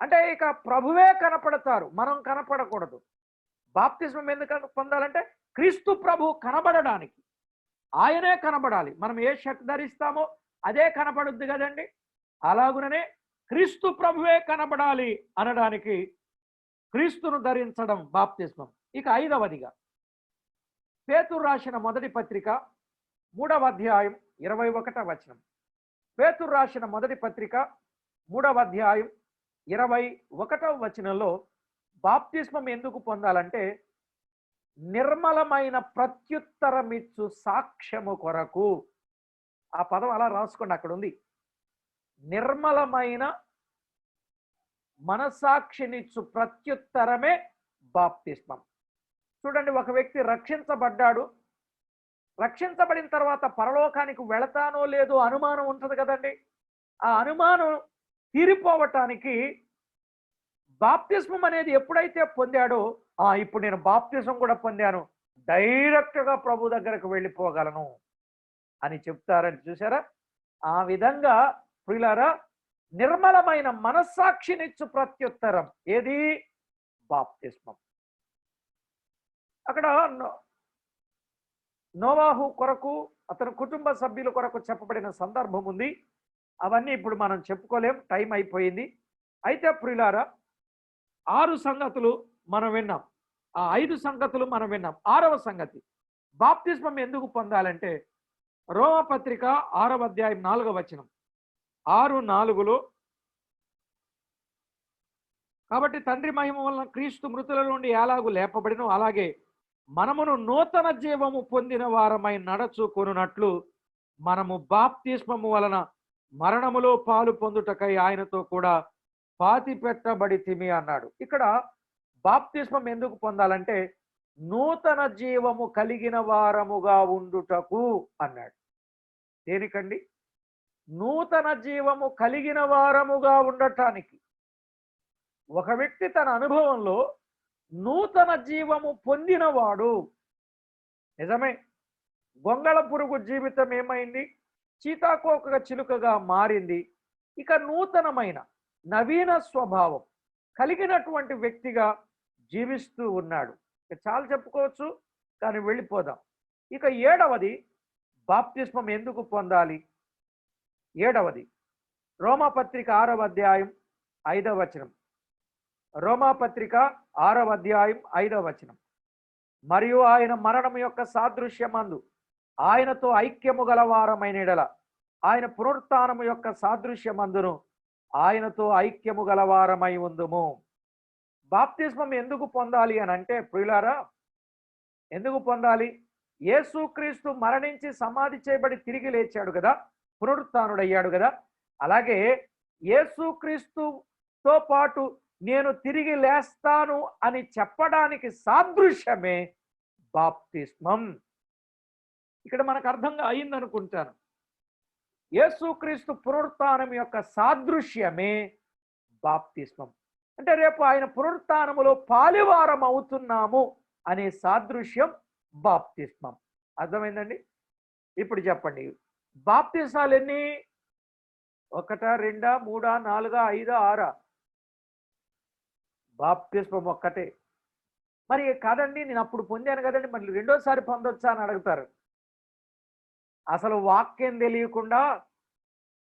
[SPEAKER 1] అంటే ఇక ప్రభువే కనపడతారు, మనం కనపడకూడదు. బాప్తిస్మం ఎందుకు పొందాలంటే క్రీస్తు ప్రభు కనబడడానికి, ఆయనే కనబడాలి. మనం ఏ శక్తి ధరిస్తామో అదే కనపడుద్ది కదండి. అలాగుననే క్రీస్తు ప్రభువే కనబడాలి అనడానికి క్రీస్తును ధరించడం బాప్తిస్మం. ఇక ఐదవదిగా పేతురు రాసిన మొదటి పత్రిక 3వ అధ్యాయం 21వ వచనం. పేతురు రాసిన మొదటి పత్రిక 3వ అధ్యాయం 21వ వచనంలో బాప్తిస్మం ఎందుకు పొందాలంటే నిర్మలమైన ప్రత్యుత్తరమిచ్చు సాక్ష్యము కొరకు. ఆ పదం అలా రాసుకోండి, అక్కడ ఉంది. నిర్మలమైన మనసాక్షినిచ్చు ప్రత్యుత్తరమే బాప్తిస్మం. చూడండి, ఒక వ్యక్తి రక్షించబడ్డాడు, రక్షించబడిన తర్వాత పరలోకానికి వెళతానో లేదో అనుమానం ఉంటుంది కదండి. ఆ అనుమానం తీరిపోవటానికి బాప్తిస్మం అనేది ఎప్పుడైతే పొందాడో, ఇప్పుడు నేను బాప్తిస్మం కూడా పొందాను, డైరెక్ట్గా ప్రభు దగ్గరకు వెళ్ళిపోగలను అని చెప్తారని చూసారా. ఆ విధంగా ప్రియులారా, నిర్మలమైన మనస్సాక్షినిచ్చు ప్రత్యుత్తరం ఏది? బాప్తిస్మం. అక్కడ నోవాహు కొరకు, అతని కుటుంబ సభ్యుల కొరకు చెప్పబడిన సందర్భం ఉంది. అవన్నీ ఇప్పుడు మనం చెప్పుకోలేం, టైం అయిపోయింది. అయితే ప్రియులారా, 6 సంగతులు మనం విన్నాం, ఆ 5 సంగతులు మనం విన్నాం. 6వ సంగతి బాప్తిస్మం ఎందుకు పొందాలంటే రోమపత్రిక 6వ అధ్యాయం 4వ వచనం. 6:4లో కాబట్టి తండ్రి మహిమ వలన క్రీస్తు మృతుల నుండి ఎలాగూ లేపబడినో అలాగే మనమును నూతన జీవము పొందిన వారమై నడచుకొనున్నట్లు మనము బాప్తిస్మము వలన మరణములో పాలు పొందుటకై ఆయనతో కూడా పాతి పెట్టబడితిమి అన్నాడు. ఇక్కడ బాప్తిస్మం ఎందుకు పొందాలంటే నూతన జీవము కలిగిన వారముగా ఉండుటకు అన్నాడు. దేనికండి? నూతన జీవము కలిగిన వారముగా ఉండటానికి. ఒక వ్యక్తి తన అనుభవంలో నూతన జీవము పొందినవాడు. నిజమే, గొంగళ పురుగు జీవితం ఏమైంది? చీతాకోక చిలుకగా మారింది. ఇక నూతనమైన నవీన స్వభావం కలిగినటువంటి వ్యక్తిగా జీవిస్తూ ఉన్నాడు. చాలా చెప్పుకోవచ్చు, కానీ వెళ్ళిపోదాం. ఇక 7వది బాప్తిస్మం ఎందుకు పొందాలి? 7వది రోమాపత్రిక 6వ అధ్యాయం 5వ వచనం. రోమాపత్రిక 6వ అధ్యాయం 5వ వచనం. మరియు ఆయన మరణం యొక్క సాదృశ్యమందు ఆయనతో ఐక్యము గలవారమైన ఎడల ఆయన పునరుత్థానము యొక్క సాదృశ్యమందును ఆయనతో ఐక్యము గలవారమై ఉందుము. బాప్తిస్మం ఎందుకు పొందాలి అని అంటే ప్రియులారా, ఎందుకు పొందాలి? యేసుక్రీస్తు మరణించి సమాధి చేయబడి తిరిగి లేచాడు కదా, పునరుత్థానుడయ్యాడు కదా. అలాగే యేసుక్రీస్తుతో పాటు నేను తిరిగి లేస్తాను అని చెప్పడానికి సాదృశ్యమే బాప్తిస్మం. ఇక్కడ మనకు అర్థంగా అయిందనుకుంటాను. యేసుక్రీస్తు పునరుత్థానం యొక్క సాదృశ్యమే బాప్తిస్మం. అంటే రేపు ఆయన పునరుత్థానములో పాలివారం అవుతున్నాము అనే సాదృశ్యం బాప్తిస్మం. అర్థమైందండి? ఇప్పుడు చెప్పండి, బాప్తిస్మాలు ఎన్ని? 1, 2, 3, 4, 5, 6? బాప్తిస్మం ఒక్కటే. మరి కాదండి, నేను అప్పుడు పొందాను కదండి, మళ్ళీ రెండోసారి పొందొచ్చా అని అడుగుతారు. అసలు వాక్యం తెలియకుండా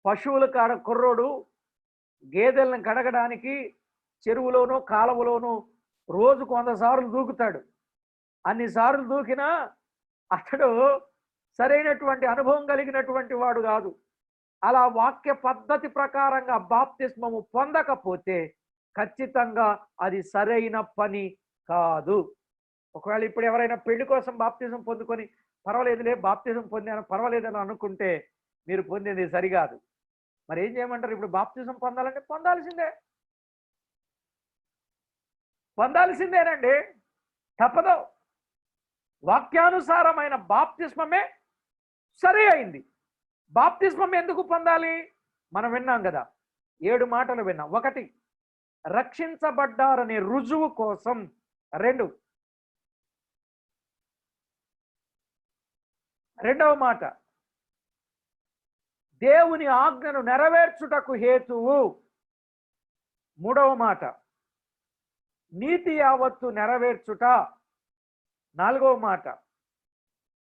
[SPEAKER 1] పశువుల కాడ కుర్రోడు గేదెలను కడగడానికి చెరువులోనూ కాలువలోనూ రోజుకు 100 సార్లు దూకుతాడు. అన్నిసార్లు దూకినా అతడు సరైనటువంటి అనుభవం కలిగినటువంటి వాడు కాదు. అలా వాక్య పద్ధతి ప్రకారంగా బాప్తిస్మము పొందకపోతే ఖచ్చితంగా అది సరైన పని కాదు. ఒకవేళ ఇప్పుడు ఎవరైనా పెళ్లి కోసం బాప్తిజం పొందుకొని పర్వాలేదులే బాప్తిజం పొందాను పర్వాలేదని అనుకుంటే మీరు పొందేది సరికాదు. మరి ఏం చేయమంటారు? ఇప్పుడు బాప్తిజం పొందాలంటే పొందాల్సిందేనండి, తప్పదు. వాక్యానుసారమైన బాప్తిస్మమే సరి అయింది. బాప్తిస్మం ఎందుకు పొందాలి? మనం విన్నాం కదా, 7 మాటలు విన్నాం. 1, రక్షించబడ్డారనే రుజువు కోసం. 2, రెండవ మాట, దేవుని ఆజ్ఞను నెరవేర్చుటకు హేతువు. 3వ మాట, నీతి యావత్తు నెరవేర్చుట. 4వ మాట,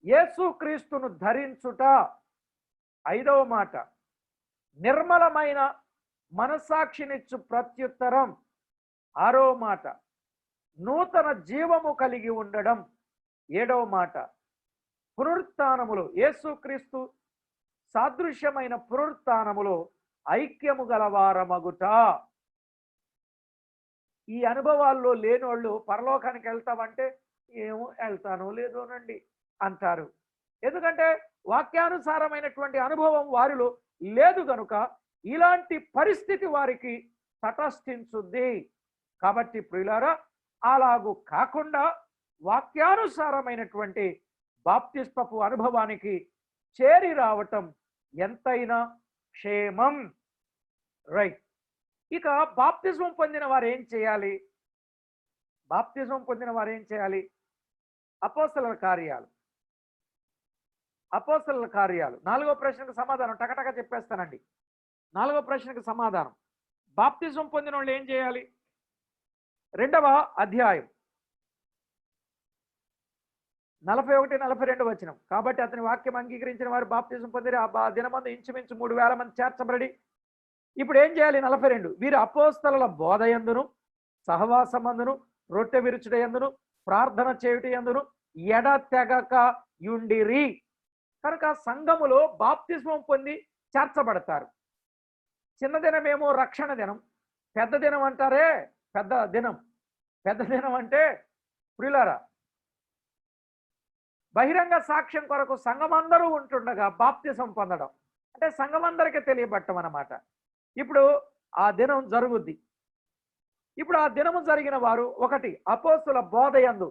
[SPEAKER 1] యేసుక్రీస్తును ధరించుట. 5వ మాట, నిర్మలమైన మనస్సాక్షినిచ్చు ప్రత్యుత్తరం. 6వ మాట, నూతన జీవము కలిగి ఉండడం. 7వ మాట, పునరుత్థానములో యేసుక్రీస్తు సాదృశ్యమైన పునరుత్థానములో ఐక్యము గలవారమగుట. ఈ అనుభవాల్లో లేనోళ్ళు పరలోకానికి వెళ్తామంటే ఏమో వెళ్తాను లేదోనండి అంటారు. ఎందుకంటే వాక్యానుసారమైనటువంటి అనుభవం వారిలో లేదు గనుక ఇలాంటి పరిస్థితి వారికి తటస్థించుద్ది. కాబట్టి ప్రియులారా, అలాగూ కాకుండా వాక్యానుసారమైనటువంటి బాప్తిస్మపు అనుభవానికి చేరి రావటం ఎంతైనా క్షేమం. రైట్. ఇక బాప్తిజం పొందిన వారు ఏం చేయాలి? బాప్తిజం పొందిన వారు ఏం చేయాలి? అపోస్తలుల కార్యాలు 4వ ప్రశ్నకు సమాధానం టకటక చెప్పేస్తానండి. 4వ ప్రశ్నకు సమాధానం, బాప్తిజం పొందిన వాళ్ళు ఏం చేయాలి? 2వ అధ్యాయం 41-42 వచనం. కాబట్టి అతని వాక్యం అంగీకరించిన వారు బాప్తిజం పొందిరి. ఆ దినమందు ఇంచుమించు 3,000 మంది చేర్చబడి. ఇప్పుడు ఏం చేయాలి? 42, వీరు అపోస్తలుల బోధయందును సహవాసమందును రొట్టె విరుచుటయందును ప్రార్థన చేయుటయందును ఎడతెగక యుండిరి. కనుక సంఘములో బాప్తిస్మం పొంది చేర్చబడతారు. చిన్న దినమేమో రక్షణ దినం, పెద్ద దినం అంటారే పెద్ద దినం అంటే ప్రియులారా, బహిరంగ సాక్ష్యం కొరకు సంఘమందరూ ఉంటుండగా బాప్తిసం పొందడం అంటే సంఘమందరికీ తెలియబట్టం అన్నమాట. ఇప్పుడు ఆ దినం జరుగుద్ది. ఇప్పుడు ఆ దినము జరిగిన వారు 1, అపోస్తుల బోధయందు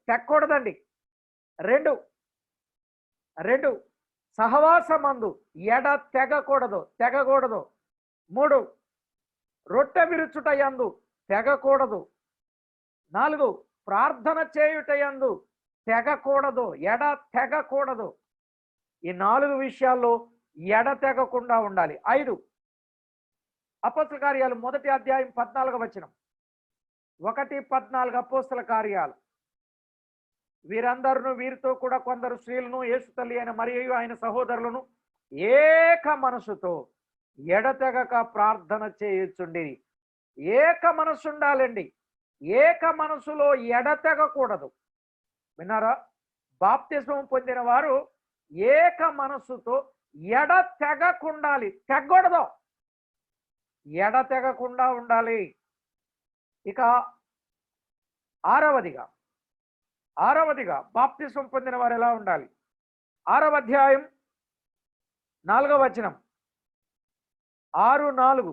[SPEAKER 1] తెగకూడదండి. 2, సహవాసమందు తెగకూడదు. 3, రొట్టె విరుచుటయందు తెగకూడదు. 4, ప్రార్థన చేయుటయందు తెగకూడదు. తెగకూడదు. ఈ 4 విషయాల్లో తెగకుండా ఉండాలి. 5, అపోస్తల కార్యాలు 1వ అధ్యాయం 14వ వచనం. 1:14 అపోస్తల కార్యాలు. వీరందరూ వీరితో కూడా కొందరు స్త్రీలను యేసు తల్లి అయిన మరియు ఆయన సహోదరులను ఏక మనసుతో ఎడతెగక ప్రార్థన చేయుచుండిరి. ఏక మనసు ఉండాలండి. ఏక మనసులో ఎడతెగకూడదు. విన్నారా? బాప్తిస్మం పొందిన వారు ఏక మనస్సుతో ఎడతెగకుండాలి. తెగకూడదు, ఎడతెగకుండా ఉండాలి. ఇక ఆరవదిగా బాప్తిస్మం పొందిన వారు ఎలా ఉండాలి? 6వ అధ్యాయం 4వ వచనం. 6:4,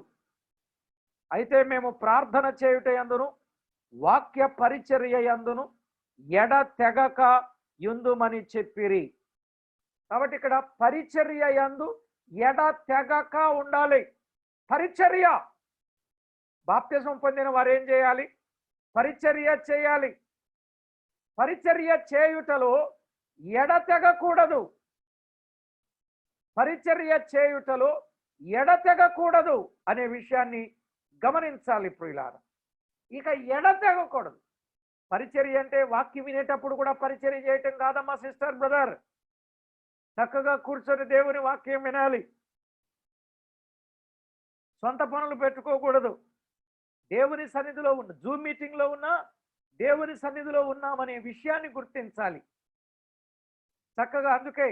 [SPEAKER 1] అయితే మేము ప్రార్థన చేయుట యందును వాక్య పరిచర్య యందును ఎడతెగక యుందుమని చెప్పిరి. కాబట్టి ఇక్కడ పరిచర్య యందు ఎడతెగక ఉండాలి. పరిచర్య, బాప్తిస్మం పొందిన వారు ఏం చేయాలి? పరిచర్య చేయాలి. పరిచర్య చేయుటలో ఎడతెగకూడదు. పరిచర్య చేయుటలో ఎడతెగకూడదు అనే విషయాన్ని గమనించాలి ప్రియులారా. ఇక ఎడతెగకూడదు. పరిచర్య అంటే వాక్యం వినేటప్పుడు కూడా పరిచర్య చేయటం కాదమ్మా సిస్టర్ బ్రదర్. చక్కగా కూర్చొని దేవుని వాక్యం వినాలి. సొంత పనులు పెట్టుకోకూడదు. దేవుని సన్నిధిలో ఉన్న జూమ్ మీటింగ్లో ఉన్నా దేవుని సన్నిధిలో ఉన్నామనే విషయాన్ని గుర్తించాలి చక్కగా. అందుకే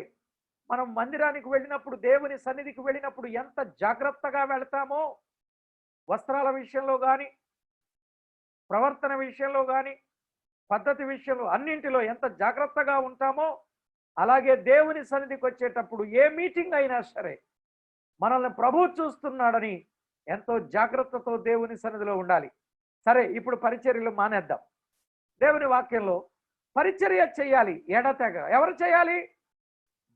[SPEAKER 1] మనం మందిరానికి వెళ్ళినప్పుడు, దేవుని సన్నిధికి వెళ్ళినప్పుడు ఎంత జాగ్రత్తగా వెళ్తామో, వస్త్రాల విషయంలో కానీ, ప్రవర్తన విషయంలో కానీ, పద్ధతి విషయంలో అన్నింటిలో ఎంత జాగ్రత్తగా ఉంటామో, అలాగే దేవుని సన్నిధికి వచ్చేటప్పుడు ఏ మీటింగ్ అయినా సరే మనల్ని ప్రభువు చూస్తున్నాడని ఎంతో జాగ్రత్తతో దేవుని సన్నిధిలో ఉండాలి. సరే, ఇప్పుడు పరిచర్యలు మానేద్దాం. దేవుని వాక్యంలో పరిచర్య చేయాలి ఎడతెగ. ఎవరు చేయాలి?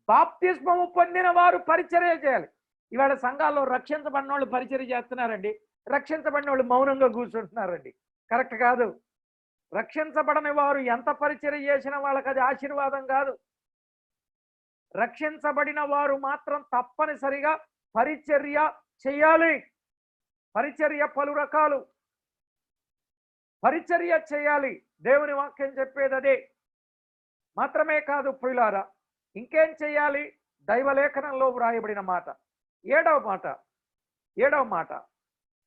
[SPEAKER 1] బాప్తిస్మము పొందిన వారు పరిచర్య చేయాలి. ఇవాళ సంఘాల్లో రక్షించబడిన వాళ్ళు పరిచర్య చేస్తున్నారండి, రక్షించబడిన వాళ్ళు మౌనంగా కూర్చుంటున్నారండి. కరెక్ట్ కాదు. రక్షించబడని వారు ఎంత పరిచర్య చేసినా వాళ్ళకి అది ఆశీర్వాదం కాదు. రక్షించబడిన వారు మాత్రం తప్పనిసరిగా పరిచర్య చేయాలి. పరిచర్య పలు రకాలు. పరిచర్య చేయాలి. దేవుని వాక్యం చెప్పేది అదే. మాత్రమే కాదు ప్రియులారా, ఇంకేం చేయాలి? దైవలేఖనంలో వ్రాయబడిన మాట, ఏడవ మాట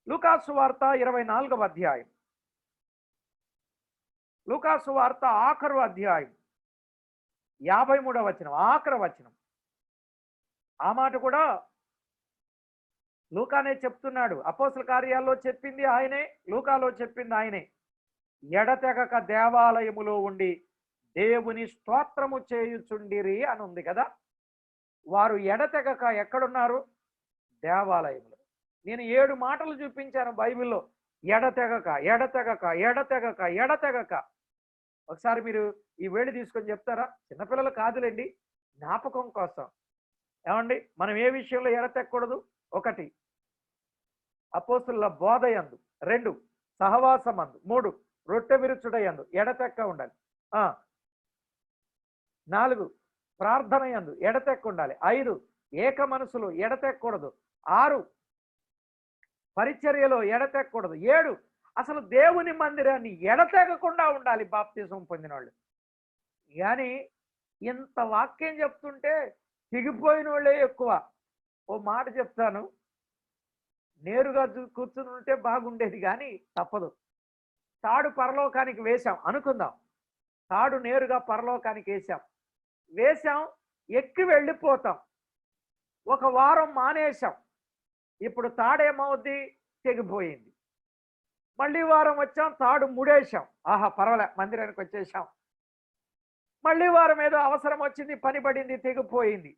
[SPEAKER 1] లూకాసు వార్త 24వ అధ్యాయం. లూకాసు వార్త ఆఖరు అధ్యాయం 53వ వచనం, ఆఖరి వచనం. ఆ మాట కూడా లూకానే చెప్తున్నాడు. అపోస్తల కార్యాల్లో చెప్పింది ఆయనే, లూకాలో చెప్పింది ఆయనే. ఎడతెగక దేవాలయములో ఉండి దేవుని స్తోత్రము చేయుచుండిరి అని ఉంది కదా. వారు ఎడతెగక ఎక్కడున్నారు? దేవాలయంలో. నేను 7 మాటలు చూపించాను బైబిల్లో. ఎడతెగక, ఎడతెగక, ఎడతెగక, ఎడతెగక. ఒకసారి మీరు ఈ వేడి తీసుకొని చెప్తారా? చిన్నపిల్లలు కాదులేండి, జ్ఞాపకం కోసం. ఏమండి, మనం ఏ విషయంలో ఎడతెక్కకూడదు? 1, అపోస్తుల బోధ యందు. 2, సహవాసమందు. 3, రొట్టె విరుచుడయందు ఎడతెక్క ఉండాలి. 4, ప్రార్థన యందు ఎడతెక్క ఉండాలి. 5, ఏక మనసులో ఎడతెక్కకూడదు. 6, పరిచర్యలో ఎడతెక్కకూడదు. 7, అసలు దేవుని మందిరాన్ని ఎడతెగకుండా ఉండాలి బాప్తిజం పొందిన వాళ్ళు. కానీ ఇంత వాక్యం చెప్తుంటే తెగిపోయిన వాళ్ళే ఎక్కువ. ఓ మాట చెప్తాను, నేరుగా కూర్చుని ఉంటే బాగుండేది, కానీ తప్పదు. తాడు పరలోకానికి వేశాం అనుకుందాం. తాడు నేరుగా పరలోకానికి వేశాం, ఎక్కి వెళ్ళిపోతాం. 1 వారం మానేశాం. ఇప్పుడు తాడేమవుద్ది? తెగిపోయింది. మళ్ళీ వారం వచ్చాం, తాడు ముడేశాం. ఆహా, పర్వాలే, మందిరానికి వచ్చేసాం. మళ్ళీ వారం ఏదో అవసరం వచ్చింది, పని పడింది, తెగిపోయింది.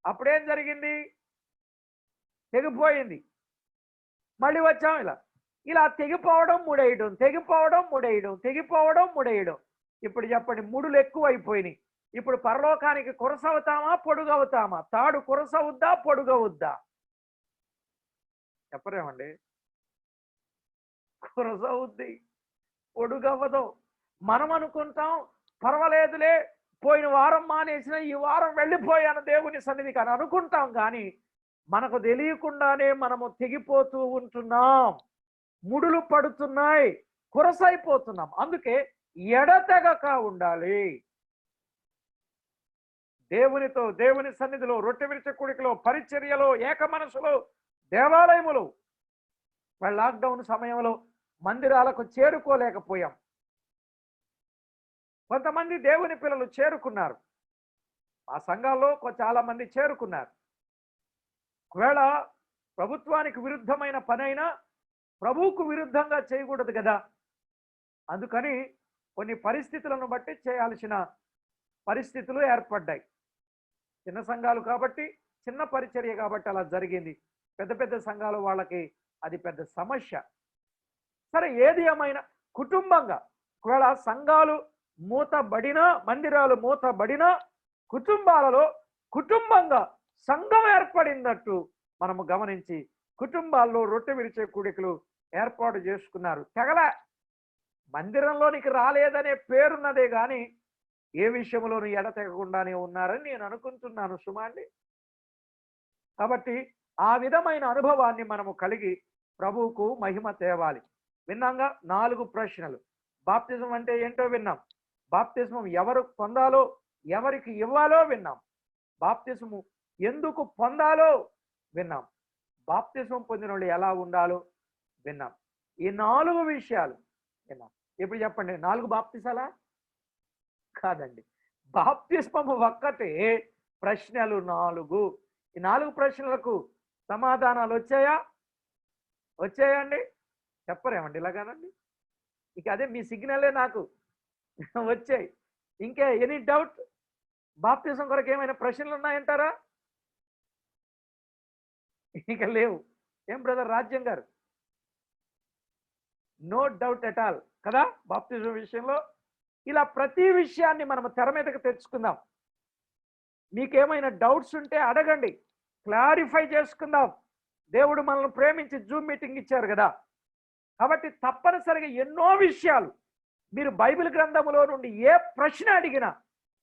[SPEAKER 1] అప్పుడేం జరిగింది? తెగిపోయింది. మళ్ళీ వచ్చాం. ఇలా తెగిపోవడం, ముడేయడం, తెగిపోవడం, ముడేయడం, తెగిపోవడం, ముడేయడం. ఇప్పుడు చెప్పండి, ముడులు ఎక్కువ అయిపోయినాయి. ఇప్పుడు పరలోకానికి కొరసవుతామా, పొడుగవుతామా? తాడు కొరసవుద్దా, పొడుగవుద్దా? చెప్పరేమండి? కొరసవుద్ది, పొడుగవ్వదు. మనం అనుకుంటాం పర్వాలేదులే, పోయిన వారం మానేసిన, ఈ వారం వెళ్ళిపోయాను దేవుని సన్నిధికి అని అనుకుంటాం. కానీ మనకు తెలియకుండానే మనము తెగిపోతూ ఉంటున్నాం, ముడులు పడుతున్నాయి, కొరసైపోతున్నాం. అందుకే ఎడతెగక ఉండాలి. దేవునితో, దేవుని సన్నిధిలో, రొట్టె విరిచే కూడికలో, పరిచర్యలో, ఏక మనసులో, దేవాలయములో. లాక్డౌన్ సమయంలో మందిరాలకు చేరుకోలేకపోయాం. కొంతమంది దేవుని పిల్లలు చేరుకున్నారు, ఆ సంఘాల్లో చాలా మంది చేరుకున్నారు. ఒకవేళ ప్రభుత్వానికి విరుద్ధమైన పనైనా ప్రభువుకు విరుద్ధంగా చేయకూడదు కదా. అందుకని కొన్ని పరిస్థితులను బట్టి చేయాల్సిన పరిస్థితులు ఏర్పడ్డాయి. చిన్న సంఘాలు కాబట్టి, చిన్న పరిచర్య కాబట్టి అలా జరిగింది. పెద్ద పెద్ద సంఘాలు వాళ్ళకి అది పెద్ద సమస్య. సరే, ఏది ఏమైనా కుటుంబంగా, ఒకవేళ సంఘాలు మూతబడినా, మందిరాలు మూతబడినా, కుటుంబాలలో కుటుంబంగా సంఘం ఏర్పడినట్టు మనము గమనించి కుటుంబాల్లో రొట్టె విరిచే కూడికలు ఏర్పాటు చేసుకున్నారు. తెగల మందిరంలోనికి రాలేదనే పేరున్నదే కానీ ఏ విషయంలోనూ ఎడతెగకుండానే ఉన్నారని నేను అనుకుంటున్నాను సుమాండి. కాబట్టి ఆ విధమైన అనుభవాన్ని మనము కలిగి ప్రభువుకు మహిమ తేవాలి. విన్నాంగా 4 ప్రశ్నలు. బాప్తిజం అంటే ఏంటో విన్నాం. బాప్తిజం ఎవరు పొందాలో, ఎవరికి ఇవ్వాలో విన్నాం. బాప్తిజము ఎందుకు పొందాలో విన్నాం. బాప్తిజం పొందిన వాళ్ళు ఎలా ఉండాలో విన్నాం. ఈ 4 విషయాలు విన్నాం. ఇప్పుడు చెప్పండి, 4 బాప్తిసాలా? కాదండి, బాప్తిస్మము ఒక్కటే, ప్రశ్నలు 4. ఈ 4 ప్రశ్నలకు సమాధానాలు వచ్చాయండి? చెప్పరేమండి ఇలాగానండి? ఇక అదే మీ సిగ్నలే నాకు. వచ్చాయి. ఇంకా ఎనీ డౌట్? బాప్తిజం కొరకు ఏమైనా ప్రశ్నలు ఉన్నాయంటారా? ఇక లేవు. ఏం బ్రదర్ రాజ్యం గారు? నో డౌట్ ఎట్ ఆల్ కదా బాప్తిజం విషయంలో. ఇలా ప్రతి విషయాన్ని మనం తెర మీదకి తెచ్చుకుందాం. మీకేమైనా డౌట్స్ ఉంటే అడగండి, క్లారిఫై చేసుకుందాం. దేవుడు మనల్ని ప్రేమించి జూమ్ మీటింగ్ ఇచ్చారు కదా, కాబట్టి తప్పనిసరిగా ఎన్నో విషయాలు మీరు బైబిల్ గ్రంథములో నుండి ఏ ప్రశ్న అడిగినా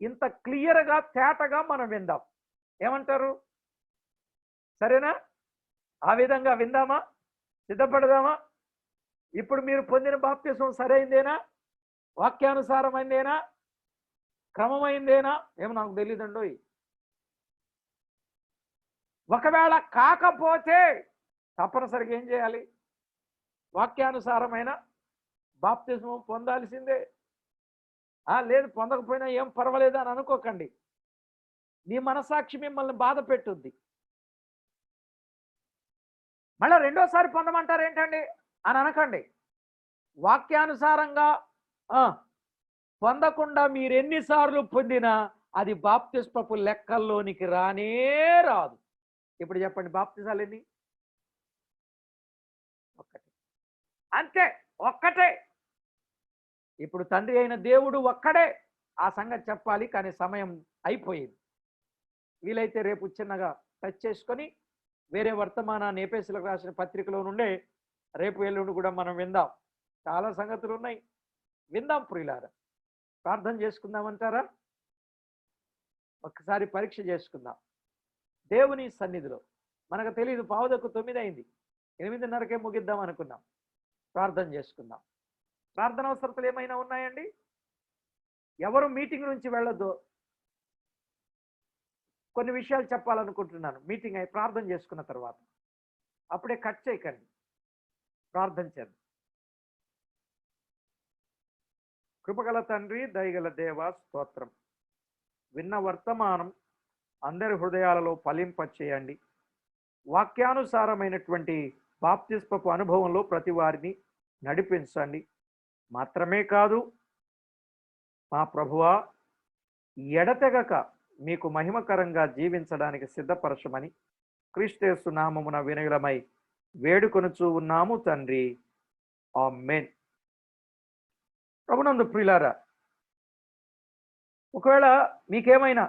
[SPEAKER 1] ఇంత క్లియర్గా తేటగా మనం విందాం. ఏమంటారు? సరేనా? ఆ విధంగా విందామా? సిద్ధపడదామా? ఇప్పుడు మీరు పొందిన బాప్తిసం సరైందేనా? వాక్యానుసారమైందేనా? క్రమమైందేనా? ఏమో నాకు తెలియదండోయ్. ఒకవేళ కాకపోతే తప్పనిసరిగా ఏం చేయాలి? వాక్యానుసారమైన బాప్తిజం పొందాల్సిందే. లేదు పొందకపోయినా ఏం పర్వాలేదు అని అనుకోకండి. మీ మనసాక్షి మిమ్మల్ని బాధ పెట్టుద్ది. మళ్ళీ రెండోసారి పొందమంటారు ఏంటండి అని అనకండి. వాక్యానుసారంగా పొందకుండా మీరు ఎన్నిసార్లు పొందినా అది బాప్తిస్మపు లెక్కల్లోనికి రానే రాదు. ఇప్పుడు చెప్పండి, బాప్తిజాలు ఎన్ని? ఒక్కటే. అంతే, ఒక్కటే. ఇప్పుడు తండ్రి అయిన దేవుడు ఒక్కడే. ఆ సంగతి చెప్పాలి, కానీ సమయం అయిపోయింది. వీలైతే రేపు చిన్నగా టచ్ చేసుకొని వేరే వర్తమానాన్ని ఎఫెసీయులకు రాసిన పత్రికలో నుండే రేపు ఎల్లుండి కూడా మనం విందాం. చాలా సంగతులు ఉన్నాయి, విందాం ప్రియులారా. ప్రార్థన చేసుకుందామంటారా? ఒక్కసారి పరీక్ష చేసుకుందాం దేవుని సన్నిధిలో. మనకు తెలియదు, 8:45 అయింది, 8:30కే ముగిద్దాం అనుకున్నాం. ప్రార్థన చేసుకుందాం. ప్రార్థన అవసరతలు ఏమైనా ఉన్నాయండి? ఎవరు మీటింగ్ నుంచి వెళ్ళొద్దు. కొన్ని విషయాలు చెప్పాలనుకుంటున్నాను మీటింగ్ అయి ప్రార్థన చేసుకున్న తర్వాత. అప్పుడే కట్ చేయకండి, ప్రార్థన చేద్దాం. కృపగల తండ్రి, దయగల దేవ, స్తోత్రం. విన్న వర్తమానం అందరి హృదయాలలో ఫలింపచేయండి. వాక్యానుసారమైనటువంటి బాప్తిస్మపు అనుభవంలో ప్రతి వారిని నడిపించండి. మాత్రమే కాదు మా ప్రభువా, ఎడతెగక మీకు మహిమకరంగా జీవించడానికి సిద్ధపరచమని క్రీస్తు నామమున వినయులమై వేడుకొనుచూ ఉన్నాము తండ్రి. ఆమేన్. ప్రభునందు ప్రియులారా, ఒకవేళ మీకేమైనా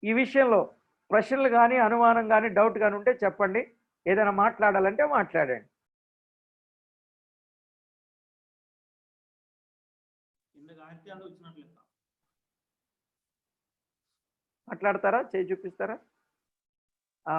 [SPEAKER 1] ఈ విషయంలో ప్రశ్నలు కానీ, అనుమానం కానీ, డౌట్ కానీ ఉంటే చెప్పండి. ఏదైనా మాట్లాడాలంటే మాట్లాడండి. మాట్లాడతారా? చేయి చూపిస్తారా?